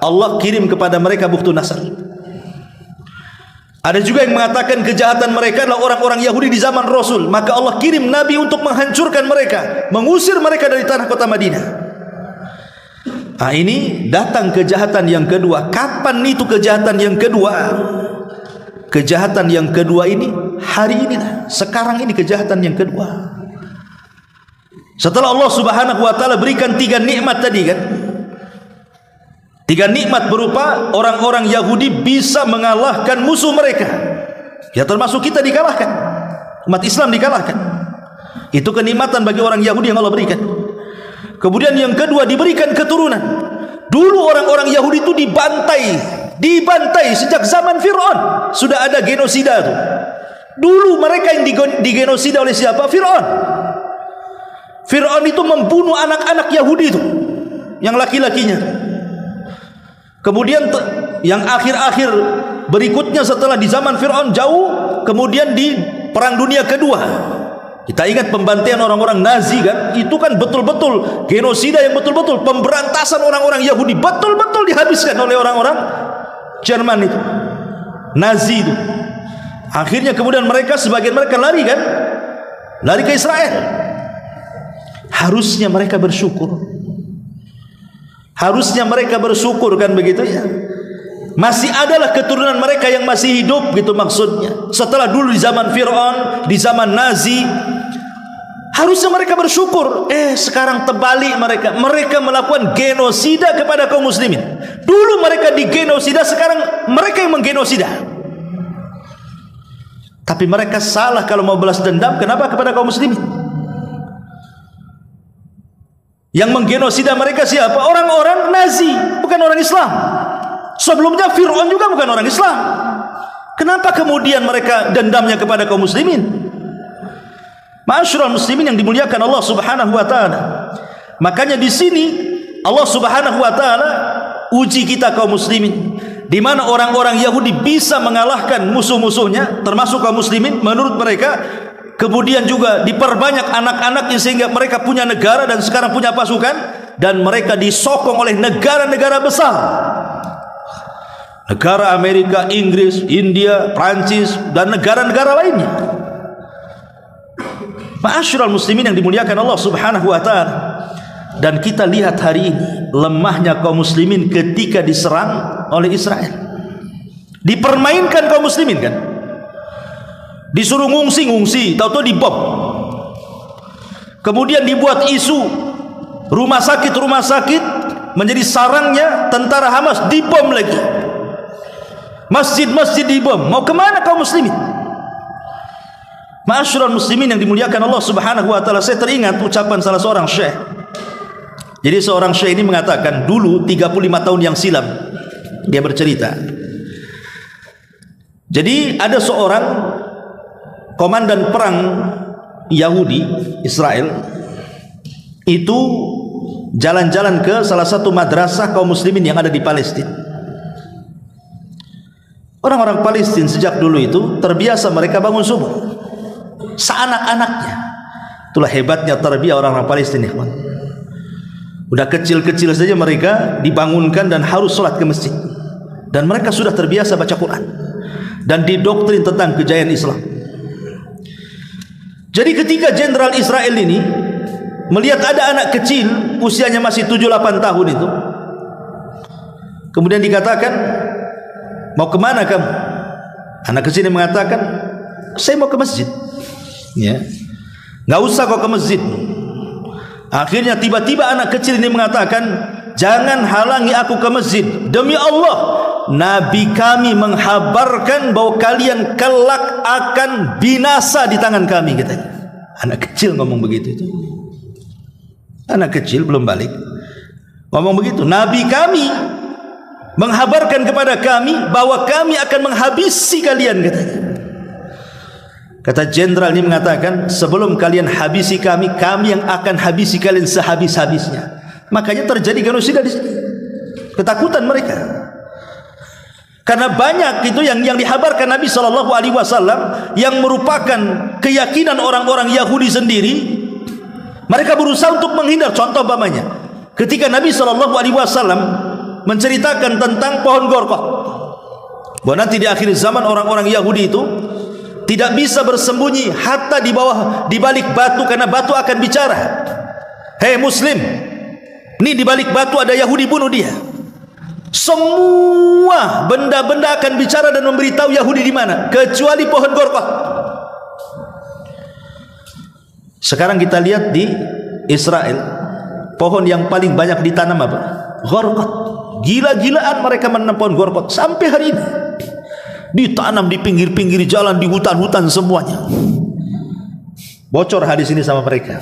Allah kirim kepada mereka Bukhtun Nasr. Ada juga yang mengatakan kejahatan mereka adalah orang-orang Yahudi di zaman Rasul, maka Allah kirim Nabi untuk menghancurkan mereka, mengusir mereka dari tanah kota Madinah. Nah, ini datang kejahatan yang kedua. Kapan itu kejahatan yang kedua? Kejahatan yang kedua ini hari inilah, sekarang ini kejahatan yang kedua. Setelah Allah Subhanahu wa taala berikan 3 nikmat tadi kan, 3 nikmat berupa orang-orang Yahudi bisa mengalahkan musuh mereka. Ya, termasuk kita dikalahkan, umat Islam dikalahkan. Itu kenikmatan bagi orang Yahudi yang Allah berikan. Kemudian yang kedua, diberikan keturunan. Dulu orang-orang Yahudi itu dibantai sejak zaman Fir'aun. Sudah ada genosida itu. Dulu mereka yang digenosida oleh siapa? Fir'aun. Fir'aun itu membunuh anak-anak Yahudi itu, yang laki-lakinya. Kemudian yang akhir-akhir berikutnya setelah di zaman Fir'aun jauh, kemudian di Perang Dunia Kedua, kita ingat pembantaian orang-orang Nazi kan? Itu kan betul-betul genosida yang betul-betul pemberantasan orang-orang Yahudi, betul-betul dihabiskan oleh orang-orang Jerman itu, Nazi itu. Akhirnya kemudian mereka, sebagian mereka lari kan? Lari ke Israel. Harusnya mereka bersyukur. Harusnya mereka bersyukur kan, begitu ya. Masih adalah keturunan mereka yang masih hidup gitu maksudnya. Setelah dulu di zaman Fir'aun, di zaman Nazi, harusnya mereka bersyukur. Sekarang terbalik mereka melakukan genosida kepada kaum muslimin. Dulu mereka digenosida, sekarang mereka yang menggenosida. Tapi mereka salah kalau mau balas dendam. Kenapa kepada kaum muslimin? Yang menggenosida mereka siapa? Orang-orang Nazi, bukan orang Islam. Sebelumnya Fir'aun juga bukan orang Islam. Kenapa kemudian mereka dendamnya kepada kaum muslimin? Ma'asyiral muslimin yang dimuliakan Allah Subhanahu wa taala. Makanya di sini Allah Subhanahu wa taala uji kita kaum muslimin, di mana orang-orang Yahudi bisa mengalahkan musuh-musuhnya termasuk kaum muslimin menurut mereka. Kemudian juga diperbanyak anak-anaknya sehingga mereka punya negara dan sekarang punya pasukan, dan mereka disokong oleh negara-negara besar, negara Amerika, Inggris, India, Prancis, dan negara-negara lainnya. Ma'asyiral muslimin yang dimuliakan Allah Subhanahu wa taala. Dan kita lihat hari ini lemahnya kaum muslimin ketika diserang oleh Israel. Dipermainkan kaum muslimin kan? Disuruh ngungsi, tahu-tahu dibom. Kemudian dibuat isu rumah sakit menjadi sarangnya tentara Hamas, dibom lagi. Masjid-masjid dibom. Mau kemana kaum muslimin? Ma'asyiral muslimin yang dimuliakan Allah Subhanahu wa taala, saya teringat ucapan salah seorang syekh. Jadi seorang syekh ini mengatakan, dulu 35 tahun yang silam dia bercerita. Jadi ada seorang komandan perang Yahudi Israel itu jalan-jalan ke salah satu madrasah kaum muslimin yang ada di Palestina. Orang-orang Palestina sejak dulu itu terbiasa mereka bangun subuh seanak-anaknya. Itulah hebatnya tarbiyah orang-orang Palestina. Udah kecil-kecil saja mereka dibangunkan dan harus sholat ke masjid, dan mereka sudah terbiasa baca Quran dan didoktrin tentang kejayaan Islam. Jadi ketika jenderal Israel ini melihat ada anak kecil usianya masih 7-8 tahun itu, kemudian dikatakan, mau kemana kamu? Anak kecil ini mengatakan, saya mau ke masjid. Ya, nggak usah kau ke masjid. Akhirnya tiba-tiba anak kecil ini mengatakan, jangan halangi aku ke masjid. Demi Allah, Nabi kami menghabarkan bahwa kalian kelak akan binasa di tangan kami, katanya. Anak kecil ngomong begitu itu. Anak kecil belum balik ngomong begitu. Nabi kami menghabarkan kepada kami bahwa kami akan menghabisi kalian, katanya. Kata jenderal ini mengatakan, sebelum kalian habisi kami yang akan habisi kalian sehabis-habisnya. Makanya terjadi genosida di sini. Ketakutan mereka. Karena banyak itu yang dihabarkan Nabi SAW yang merupakan keyakinan orang-orang Yahudi sendiri. Mereka berusaha untuk menghindar. Contoh umpamanya, ketika Nabi SAW menceritakan tentang pohon Gorqah, bahwa nanti di akhir zaman orang-orang Yahudi itu tidak bisa bersembunyi hatta di balik batu, karena batu akan bicara. Hei Muslim, ini di balik batu ada Yahudi, bunuh dia. Semua benda-benda akan bicara dan memberitahu Yahudi di mana, kecuali pohon Gorqah. Sekarang kita lihat di Israel, pohon yang paling banyak ditanam apa? Gorqah. Gila-gilaan mereka menanam pohon Gorqah sampai hari ini. Ditanam di pinggir-pinggir jalan, di hutan-hutan semuanya. Bocor hadis ini sama mereka.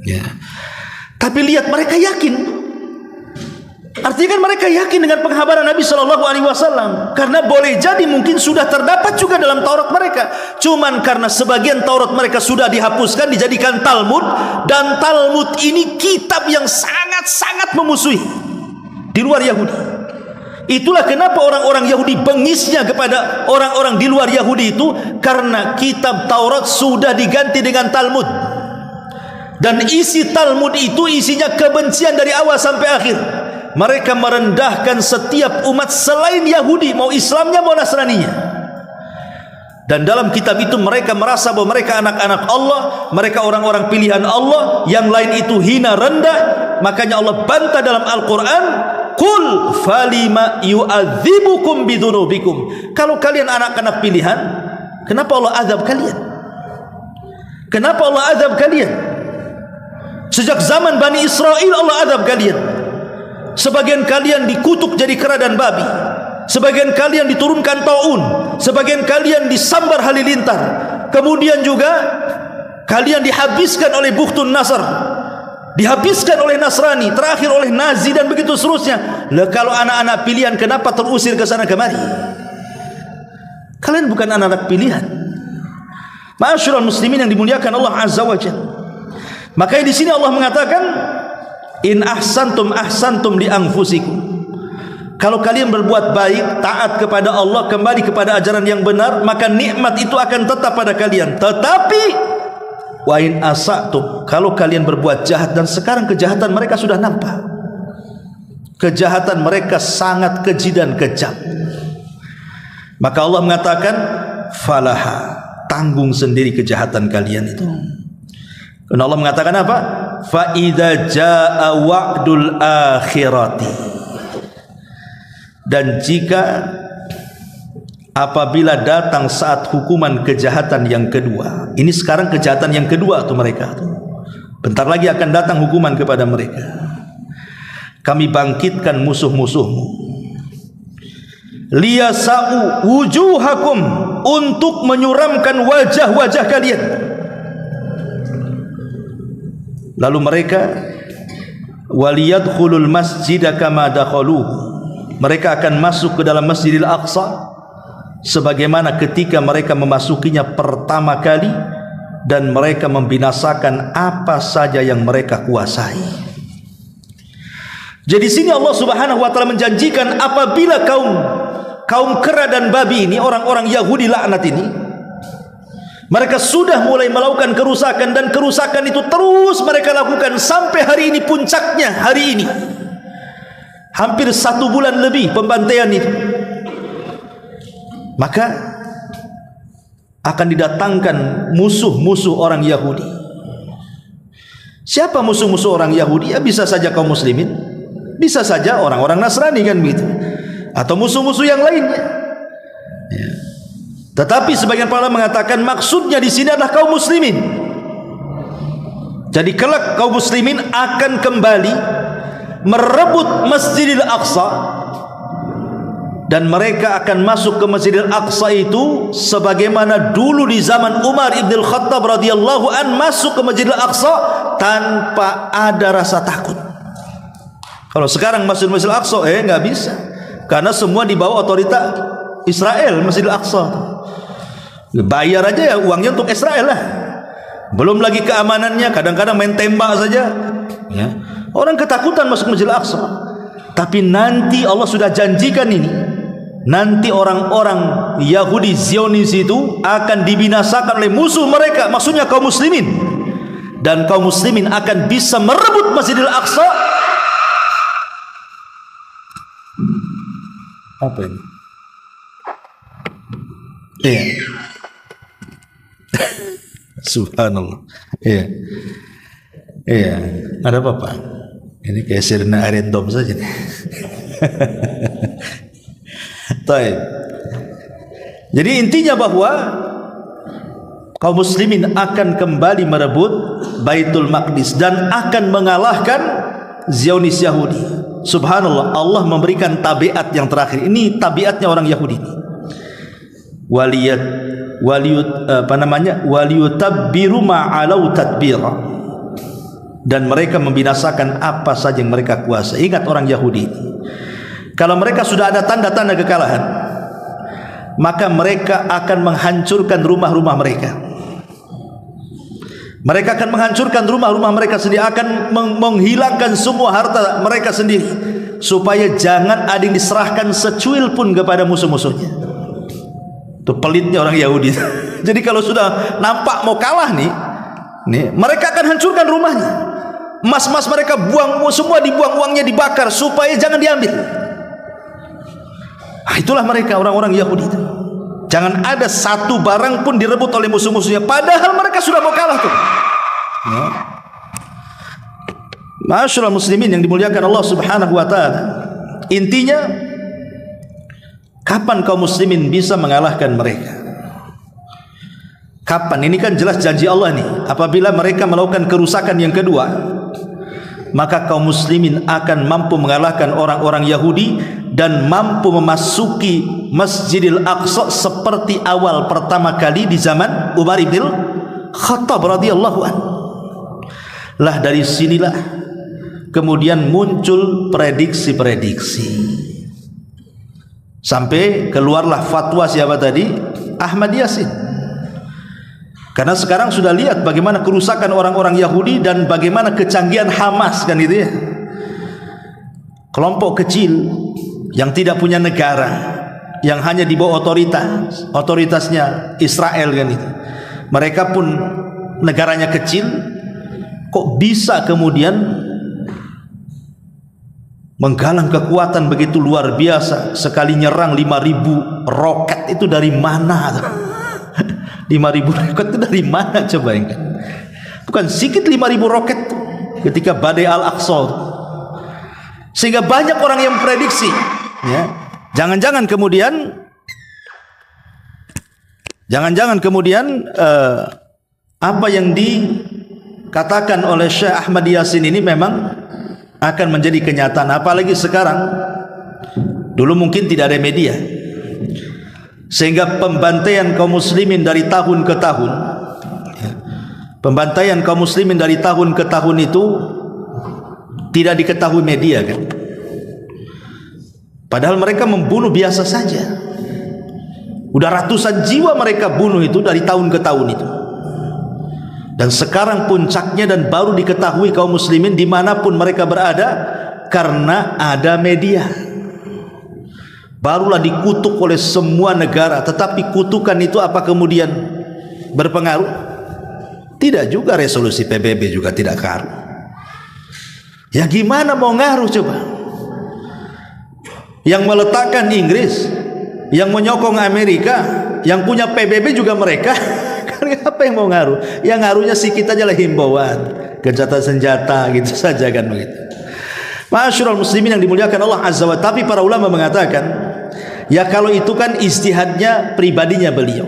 Ya. Tapi lihat, mereka yakin. Artinya kan mereka yakin dengan penghabaran Nabi SAW. Karena boleh jadi mungkin sudah terdapat juga dalam Taurat mereka. Cuman karena sebagian Taurat mereka sudah dihapuskan, dijadikan Talmud. Dan Talmud ini kitab yang sangat-sangat memusuhi di luar Yahudi. Itulah kenapa orang-orang Yahudi bengisnya kepada orang-orang di luar Yahudi itu, karena kitab Taurat sudah diganti dengan Talmud. Dan isi Talmud itu isinya kebencian dari awal sampai akhir. Mereka merendahkan setiap umat selain Yahudi, mau Islamnya mau Nasraninya. Dan dalam kitab itu mereka merasa bahwa mereka anak-anak Allah, mereka orang-orang pilihan Allah, yang lain itu hina, rendah. Makanya Allah bantah dalam Al-Quran, Qul falima yu'adzibukum bidzunubikum. Kalau kalian anak-anak pilihan, kenapa Allah azab kalian? Kenapa Allah azab kalian? Sejak zaman Bani Israel Allah azab kalian. Sebagian kalian dikutuk jadi kera dan babi, sebagian kalian diturunkan taun, sebagian kalian disambar halilintar, kemudian juga kalian dihabiskan oleh Bukhtun Nasr, dihabiskan oleh Nasrani, terakhir oleh Nazi, dan begitu seterusnya. Lah kalau anak-anak pilihan, kenapa terusir ke sana kemari? Kalian bukan anak-anak pilihan. Ma'asyiral muslimin yang dimuliakan Allah Azza wa Jalla. Makanya di sini Allah mengatakan, in ahsantum ahsantum li anfusikum. Kalau kalian berbuat baik, taat kepada Allah, kembali kepada ajaran yang benar, maka nikmat itu akan tetap pada kalian. Tetapi wa in asatum, kalau kalian berbuat jahat, dan sekarang kejahatan mereka sudah nampak. Kejahatan mereka sangat keji dan kejam. Maka Allah mengatakan, falaha, tanggung sendiri kejahatan kalian itu. Karena Allah mengatakan apa? Fa idza jaa wa'dul akhirati. Dan jika apabila datang saat hukuman kejahatan yang kedua. Ini sekarang kejahatan yang kedua tuh mereka tuh. Bentar lagi akan datang hukuman kepada mereka. Kami bangkitkan musuh-musuhmu. Liyasa'u wujuhakum, untuk menyuramkan wajah-wajah kalian. Lalu mereka waliyadkhulul masjida kama dakhaluhu, mereka akan masuk ke dalam Masjidil Aqsa sebagaimana ketika mereka memasukinya pertama kali, dan mereka membinasakan apa saja yang mereka kuasai. Jadi sini Allah Subhanahu wa taala menjanjikan apabila kaum kera dan babi ini, orang-orang Yahudi laknat ini, mereka sudah mulai melakukan kerusakan, dan kerusakan itu terus mereka lakukan sampai hari ini, puncaknya hari ini. Hampir 1 bulan lebih pembantaian itu. Maka akan didatangkan musuh-musuh orang Yahudi. Siapa musuh-musuh orang Yahudi? Ya bisa saja kaum muslimin, bisa saja orang-orang Nasrani kan begitu, atau musuh-musuh yang lainnya. Ya. Tetapi sebagian para mengatakan maksudnya di sini adalah kaum muslimin. Jadi kelak kaum muslimin akan kembali merebut Masjidil Aqsa, dan mereka akan masuk ke Masjidil Aqsa itu sebagaimana dulu di zaman Umar ibn Khattab radhiyallahu an masuk ke Masjidil Aqsa tanpa ada rasa takut. Kalau sekarang Masjidil Aqsa nggak bisa, karena semua di bawah otorita Israel. Masjidil Aqsa bayar aja ya uangnya untuk Israel lah, belum lagi keamanannya, kadang-kadang main tembak saja ya. Orang ketakutan masuk Masjidil Aqsa. Tapi nanti Allah sudah janjikan ini, nanti orang-orang Yahudi Zionis itu akan dibinasakan oleh musuh mereka, maksudnya kaum muslimin, dan kaum muslimin akan bisa merebut Masjidil Aqsa. Apa ini? Iya. Subhanallah. Iya. Iya. Ada apa Pak? Ini kayak sirna random saja nih. Baik. Jadi intinya bahwa kaum muslimin akan kembali merebut Baitul Maqdis dan akan mengalahkan Zionis Yahudi. Subhanallah, Allah memberikan tabiat yang terakhir. Ini tabiatnya orang Yahudi. Waliyutabbiru ma'alau tadbira, dan mereka membinasakan apa saja yang mereka kuasai. Ingat orang Yahudi, kalau mereka sudah ada tanda-tanda kekalahan, maka mereka akan menghancurkan rumah-rumah mereka. Mereka akan menghancurkan rumah-rumah mereka sendiri, akan menghilangkan semua harta mereka sendiri, supaya jangan ada yang diserahkan secuil pun kepada musuh-musuhnya. Itu pelitnya orang Yahudi. Jadi kalau sudah nampak mau kalah nih, mereka akan hancurkan rumahnya. Emas-emas mereka buang, semua dibuang, uangnya dibakar supaya jangan diambil. Itulah mereka orang-orang Yahudi itu. Jangan ada satu barang pun direbut oleh musuh-musuhnya, padahal mereka sudah mau kalah tuh. Ma'asyiral muslimin yang dimuliakan Allah Subhanahu wa taala. Intinya, kapan kaum muslimin bisa mengalahkan mereka? Kapan? Ini kan jelas janji Allah nih. Apabila mereka melakukan kerusakan yang kedua, maka kaum muslimin akan mampu mengalahkan orang-orang Yahudi dan mampu memasuki Masjidil Aqsa seperti awal pertama kali di zaman Umar bin Khattab radhiyallahu anhu. Lah dari sinilah kemudian muncul prediksi-prediksi, sampai keluarlah fatwa siapa tadi? Ahmad Yasin. Karena sekarang sudah lihat bagaimana kerusakan orang-orang Yahudi dan bagaimana kecanggihan Hamas, kan itu ya. Kelompok kecil yang tidak punya negara, yang hanya di bawah otoritasnya Israel, kan itu. Mereka pun negaranya kecil, kok bisa kemudian menggalang kekuatan begitu luar biasa. Sekali nyerang 5.000 roket itu dari mana? 5.000 roket itu dari mana coba ingat? Bukan sedikit 5.000 roket ketika badai Al-Aqsa. Sehingga banyak orang yang memprediksi, ya, jangan-jangan kemudian apa yang dikatakan oleh Syekh Ahmad Yasin ini memang akan menjadi kenyataan. Apalagi sekarang, dulu mungkin tidak ada media, sehingga pembantaian kaum muslimin dari tahun ke tahun, pembantaian kaum muslimin dari tahun ke tahun itu tidak diketahui media, kan? Padahal mereka membunuh biasa saja. Udah ratusan jiwa mereka bunuh itu dari tahun ke tahun itu. Dan sekarang puncaknya dan baru diketahui kaum muslimin dimanapun mereka berada, karena ada media. Barulah dikutuk oleh semua negara. Tetapi kutukan itu apa kemudian berpengaruh? Tidak juga. Resolusi PBB juga tidak ngaruh. Ya gimana mau ngaruh coba? Yang meletakkan Inggris, yang menyokong Amerika, yang punya PBB juga mereka. Apa yang mau ngaruh? Yang ngaruhnya sedikit aja lah, himbauan, gencatan senjata gitu saja, kan begitu. Ma'asyiral muslimin yang dimuliakan Allah Azza wa Ta'ala. Tapi para ulama mengatakan, ya kalau itu kan istihadnya pribadinya beliau,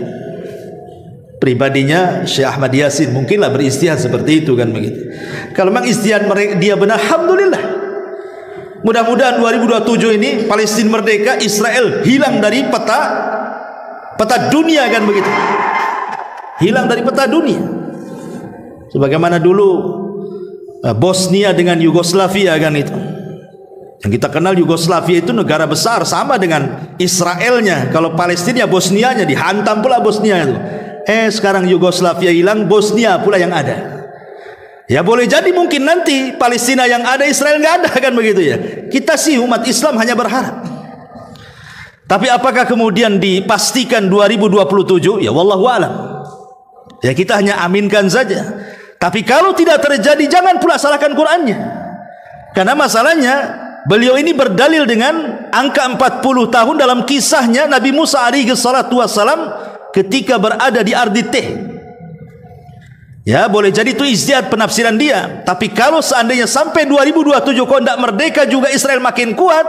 pribadinya Syekh Ahmad Yasin, mungkinlah beristihad seperti itu, kan begitu. Kalau memang istihad dia benar, alhamdulillah. Mudah-mudahan 2027 ini Palestina merdeka, Israel hilang dari peta dunia, kan begitu. Hilang dari peta dunia. Sebagaimana dulu Bosnia dengan Yugoslavia, kan itu. Yang kita kenal Yugoslavia itu negara besar, sama dengan Israelnya. Kalau Palestina, Bosnianya dihantam pula Bosnia itu. Sekarang Yugoslavia hilang, Bosnia pula yang ada. Ya boleh jadi mungkin nanti Palestina yang ada, Israel nggak ada, kan begitu ya. Kita sih umat Islam hanya berharap. Tapi apakah kemudian dipastikan 2027? Ya wallahu alam. Ya kita hanya aminkan saja. Tapi kalau tidak terjadi, jangan pula salahkan Qur'annya. Karena masalahnya beliau ini berdalil dengan angka 40 tahun dalam kisahnya Nabi Musa alaihi salatu wassalam ketika berada di Ardi Teh. Ya boleh jadi itu ijtihad penafsiran dia. Tapi kalau seandainya sampai 2027 kok tidak merdeka juga Israel makin kuat,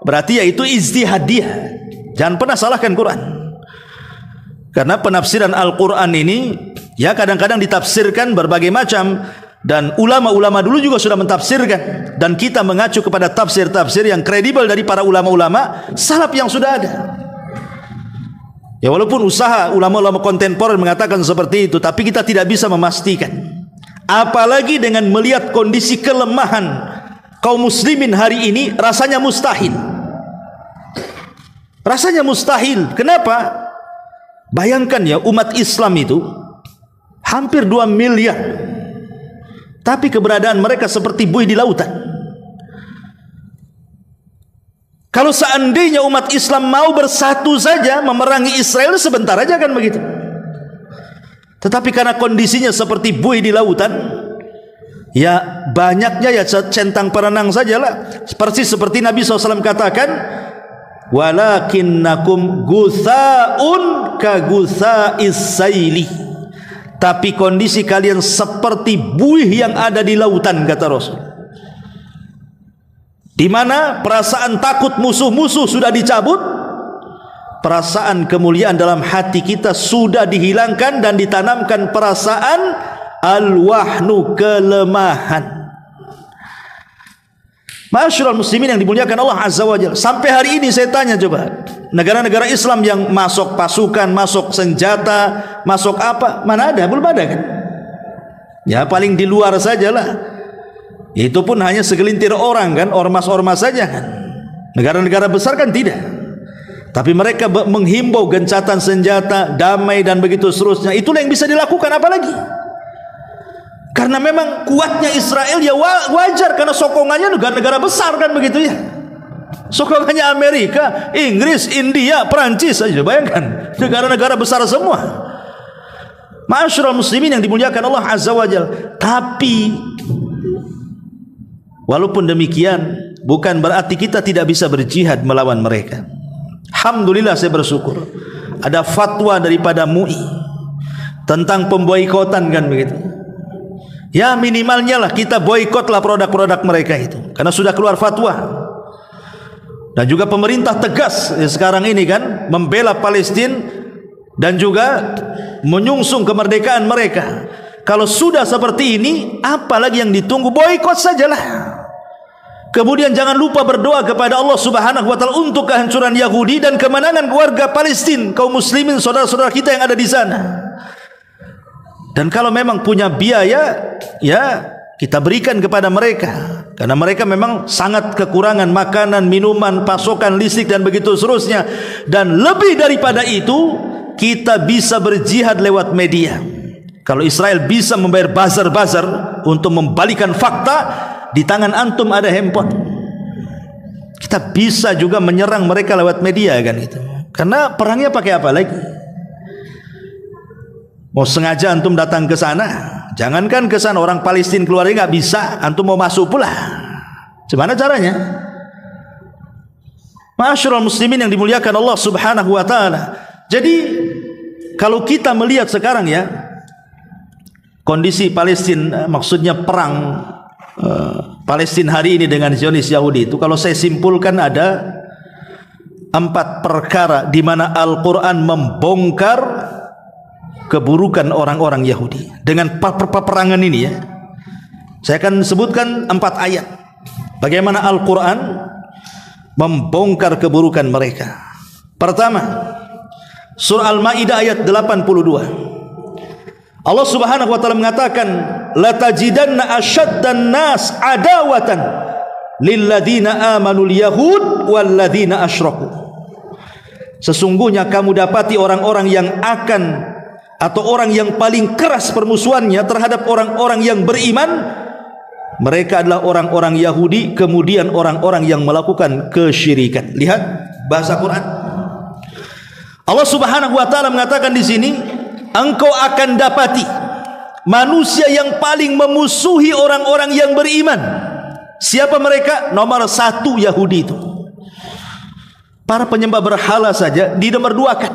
berarti ya itu ijtihad dia. Jangan pernah salahkan Quran. Karena penafsiran Al-Quran ini ya kadang-kadang ditafsirkan berbagai macam, dan ulama-ulama dulu juga sudah mentafsirkan, dan kita mengacu kepada tafsir-tafsir yang kredibel dari para ulama-ulama salaf yang sudah ada. Ya walaupun usaha ulama-ulama kontemporer mengatakan seperti itu, tapi kita tidak bisa memastikan. Apalagi dengan melihat kondisi kelemahan kaum muslimin hari ini, rasanya mustahil. Rasanya mustahil. Kenapa? Bayangkan ya, umat Islam itu hampir 2 miliar, tapi keberadaan mereka seperti buih di lautan. Kalau seandainya umat Islam mau bersatu saja memerangi Israel, sebentar aja kan begitu. Tetapi karena kondisinya seperti buih di lautan, ya banyaknya ya centang perenang sajalah. Seperti Nabi SAW katakan, walakinnakum guthaun ka gutha'is saili. Tapi kondisi kalian seperti buih yang ada di lautan, kata Rasul. Di mana perasaan takut musuh-musuh sudah dicabut, perasaan kemuliaan dalam hati kita sudah dihilangkan, dan ditanamkan perasaan al-wahnu, kelemahan. Ma'asyiral muslimin yang dimuliakan Allah Azza wa Jalla, sampai hari ini saya tanya coba, negara-negara Islam yang masuk pasukan, masuk senjata, masuk apa, mana ada? Belum ada kan? Ya paling di luar sajalah. Itu pun hanya segelintir orang kan, ormas-ormas saja kan. Negara-negara besar kan tidak. Tapi mereka menghimbau gencatan senjata, damai dan begitu seterusnya. Itulah yang bisa dilakukan, apalagi karena memang kuatnya Israel ya wajar, karena sokongannya negara-negara besar kan begitu ya. Sokongannya Amerika, Inggris, India, Perancis saja, bayangkan negara-negara besar semua. Ma'asyiral muslimin yang dimuliakan Allah Azza wa Jalla. Tapi walaupun demikian, bukan berarti kita tidak bisa berjihad melawan mereka. Alhamdulillah saya bersyukur ada fatwa daripada MUI tentang pemboikotan kan begitu. Ya minimalnya lah kita boikotlah produk-produk mereka itu, karena sudah keluar fatwa. Dan juga pemerintah tegas sekarang ini kan membela Palestina dan juga menyungsung kemerdekaan mereka. Kalau sudah seperti ini, apalagi yang ditunggu? Boikot sajalah. Kemudian jangan lupa berdoa kepada Allah Subhanahu wa taala untuk kehancuran Yahudi dan kemenangan warga Palestina, kaum muslimin, saudara-saudara kita yang ada di sana. Dan kalau memang punya biaya, ya kita berikan kepada mereka, karena mereka memang sangat kekurangan makanan, minuman, pasokan listrik dan begitu seterusnya. Dan lebih daripada itu, kita bisa berjihad lewat media. Kalau Israel bisa membayar buzzer-buzzer untuk membalikan fakta, di tangan antum ada handphone, kita bisa juga menyerang mereka lewat media kan itu. Karena perangnya pakai apa lagi? Mau sengaja antum datang ke sana, jangankan ke sana, orang Palestina keluarnya nggak bisa, antum mau masuk pula, gimana caranya? Ma'asyiral muslimin yang dimuliakan Allah Subhanahu wa taala. Jadi kalau kita melihat sekarang ya, kondisi Palestina, maksudnya perang Palestina hari ini dengan Zionis Yahudi itu, kalau saya simpulkan ada 4 perkara di mana Al-Quran membongkar keburukan orang-orang Yahudi dengan peperangan ini ya. Saya akan sebutkan 4 ayat bagaimana Al-Quran membongkar keburukan mereka. Pertama, surah Al-Maidah ayat 82. Allah Subhanahu wa taala mengatakan, la tajidanna asyaddan nas adawatan lilladzina amanul yahud walladzina asyraku. Sesungguhnya kamu dapati orang-orang yang akan, atau orang yang paling keras permusuhannya terhadap orang-orang yang beriman, mereka adalah orang-orang Yahudi, kemudian orang-orang yang melakukan kesyirikan. Lihat bahasa Quran. Allah Subhanahu wa taala mengatakan di sini, engkau akan dapati manusia yang paling memusuhi orang-orang yang beriman. Siapa mereka? Nomor 1 Yahudi itu. Para penyembah berhala saja di nomor 2 kan.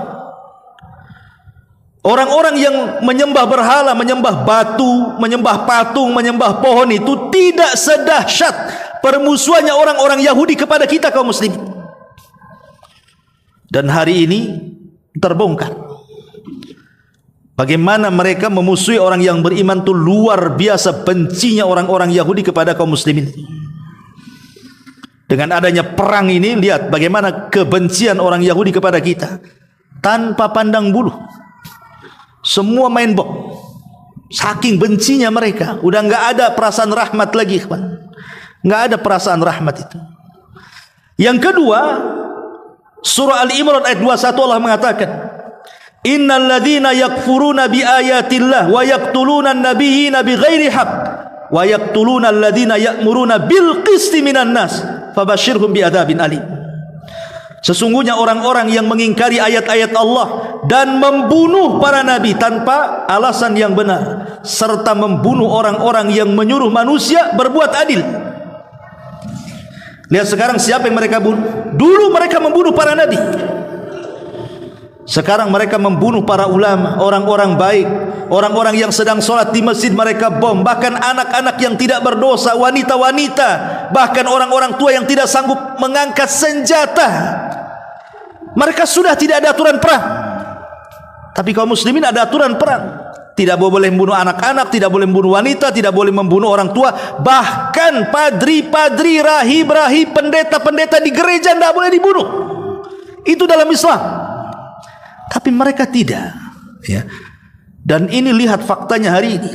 Orang-orang yang menyembah berhala, menyembah batu, menyembah patung, menyembah pohon itu tidak sedahsyat permusuhannya orang-orang Yahudi kepada kita kaum muslimin. Dan hari ini terbongkar bagaimana mereka memusuhi orang yang beriman itu. Luar biasa bencinya orang-orang Yahudi kepada kaum muslimin. Dengan adanya perang ini, lihat bagaimana kebencian orang Yahudi kepada kita tanpa pandang bulu. Semua main bom. Saking bencinya mereka, udah nggak ada perasaan rahmat lagi, kawan. Nggak ada perasaan rahmat itu. Yang kedua, surah Al-Imran ayat 21 Allah mengatakan, innal ladzina yakfuruna bi ayatillah wa yaqtuluna an-nabiyina bighairi haqq wa yaqtuluna alladzina ya'muruna bil qisti minan nas fabashshirhum bi adzabin alim. Sesungguhnya orang-orang yang mengingkari ayat-ayat Allah dan membunuh para nabi tanpa alasan yang benar, serta membunuh orang-orang yang menyuruh manusia berbuat adil. Lihat sekarang siapa yang mereka bunuh? Dulu mereka membunuh para nabi. Sekarang mereka membunuh para ulama, orang-orang baik, orang-orang yang sedang sholat di masjid mereka bom. Bahkan anak-anak yang tidak berdosa, wanita-wanita, bahkan orang-orang tua yang tidak sanggup mengangkat senjata. Mereka sudah tidak ada aturan perang. Tapi kaum muslimin ada aturan perang. Tidak boleh membunuh anak-anak, tidak boleh membunuh wanita, tidak boleh membunuh orang tua. Bahkan padri-padri, rahib-rahib, pendeta-pendeta di gereja tidak boleh dibunuh. Itu dalam Islam. Tapi mereka tidak, ya. Dan ini lihat faktanya hari ini.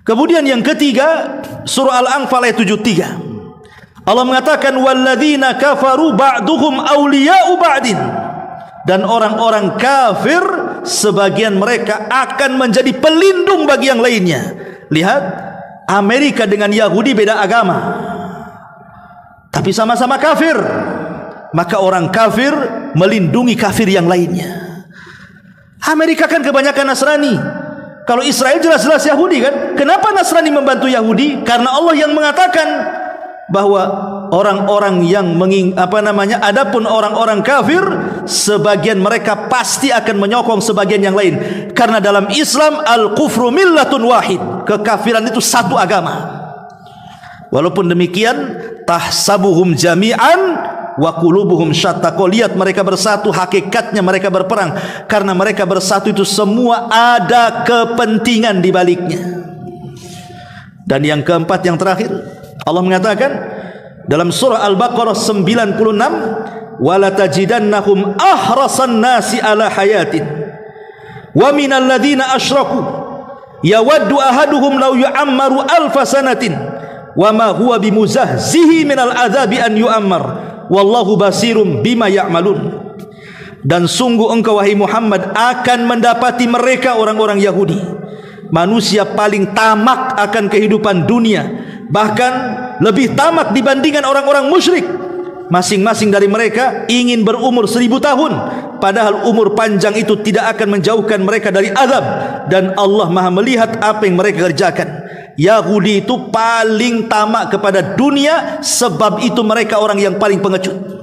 Kemudian yang ketiga, surah Al-Anfal ayat 73. Allah mengatakan walladzina kafaru ba'duhum awliya'u ba'din. Dan orang-orang kafir sebagian mereka akan menjadi pelindung bagi yang lainnya. Lihat, Amerika dengan Yahudi beda agama, tapi sama-sama kafir. Maka orang kafir melindungi kafir yang lainnya. Amerika kan kebanyakan Nasrani. Kalau Israel jelas-jelas Yahudi kan. Kenapa Nasrani membantu Yahudi? Karena Allah yang mengatakan bahwa orang-orang yang adapun orang-orang kafir sebagian mereka pasti akan menyokong sebagian yang lain. Karena dalam Islam al-kufru millatun wahid, kekafiran itu satu agama. Walaupun demikian tahsabuhum jami'an wa qulubuhum syatta. Kau lihat mereka bersatu, hakikatnya mereka berperang. Karena mereka bersatu itu semua ada kepentingan di baliknya. Dan yang keempat, yang terakhir, Allah mengatakan dalam surah Al-Baqarah 96, wala tajidannahum ahrasan nasi ala hayatin wa minal ladzina asyraku yawaddu ahaduhum law yu'ammaru alfa sanatin wa ma huwa bimuzahzihi minal adzabi an yu'ammar wallahu basirum bima ya'malun. Dan sungguh engkau wahai Muhammad akan mendapati mereka orang-orang Yahudi, manusia paling tamak akan kehidupan dunia, bahkan lebih tamak dibandingkan orang-orang musyrik. Masing-masing dari mereka ingin berumur 1000 tahun, padahal umur panjang itu tidak akan menjauhkan mereka dari azab, dan Allah Maha melihat apa yang mereka kerjakan. Yahudi itu paling tamak kepada dunia, sebab itu mereka orang yang paling pengecut.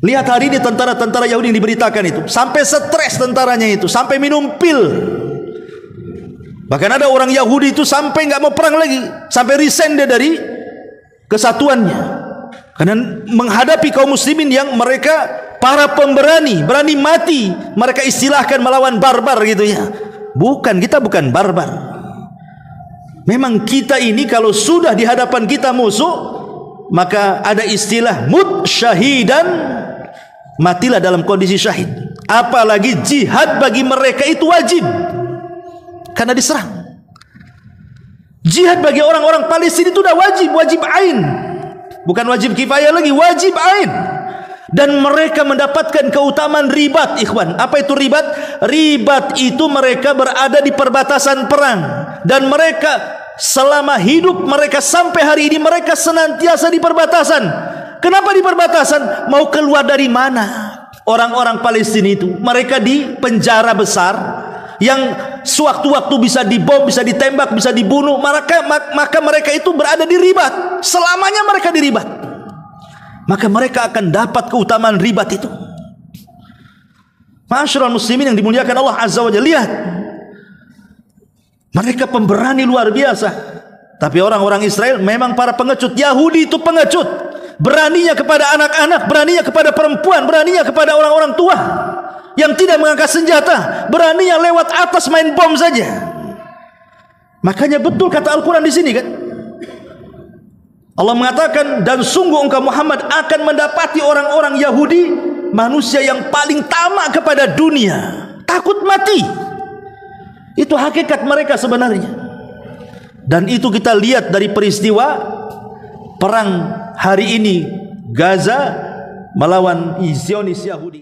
Lihat hari ini tentara-tentara Yahudi yang diberitakan itu, sampai stres tentaranya itu, sampai minum pil. Bahkan ada orang Yahudi itu sampai nggak mau perang lagi, sampai resign dia dari kesatuannya, karena menghadapi kaum muslimin yang mereka para pemberani, berani mati. Mereka istilahkan melawan barbar gitu ya. Bukan, kita bukan barbar. Memang kita ini kalau sudah di hadapan kita musuh, maka ada istilah mut syahidan, matilah dalam kondisi syahid. Apalagi jihad bagi mereka itu wajib, karena diserang. Jihad bagi orang-orang Palestina itu sudah wajib, wajib ain. Bukan wajib kifayah lagi, wajib ain. Dan mereka mendapatkan keutamaan ribat, ikhwan. Apa itu ribat? Ribat itu mereka berada di perbatasan perang, dan mereka selama hidup mereka sampai hari ini mereka senantiasa di perbatasan. Kenapa di perbatasan? Mau keluar dari mana? orang-orang Palestina itu, mereka di penjara besar yang sewaktu-waktu bisa dibom, bisa ditembak, bisa dibunuh, maka mereka itu berada di ribat. Selamanya mereka di ribat. Maka mereka akan dapat keutamaan ribat itu. Ma'asyiral muslimin yang dimuliakan Allah Azza wa Jalla, lihat. Mereka pemberani luar biasa. Tapi orang-orang Israel memang para pengecut. Yahudi itu pengecut. Beraninya kepada anak-anak, beraninya kepada perempuan, beraninya kepada orang-orang tua yang tidak mengangkat senjata, beraninya lewat atas main bom saja. Makanya betul kata Al-Quran di sini kan, Allah mengatakan, dan sungguh engkau Muhammad akan mendapati orang-orang Yahudi, manusia yang paling tamak kepada dunia, takut mati. Itu hakikat mereka sebenarnya. Dan itu kita lihat dari peristiwa perang hari ini Gaza melawan Zionis Yahudi.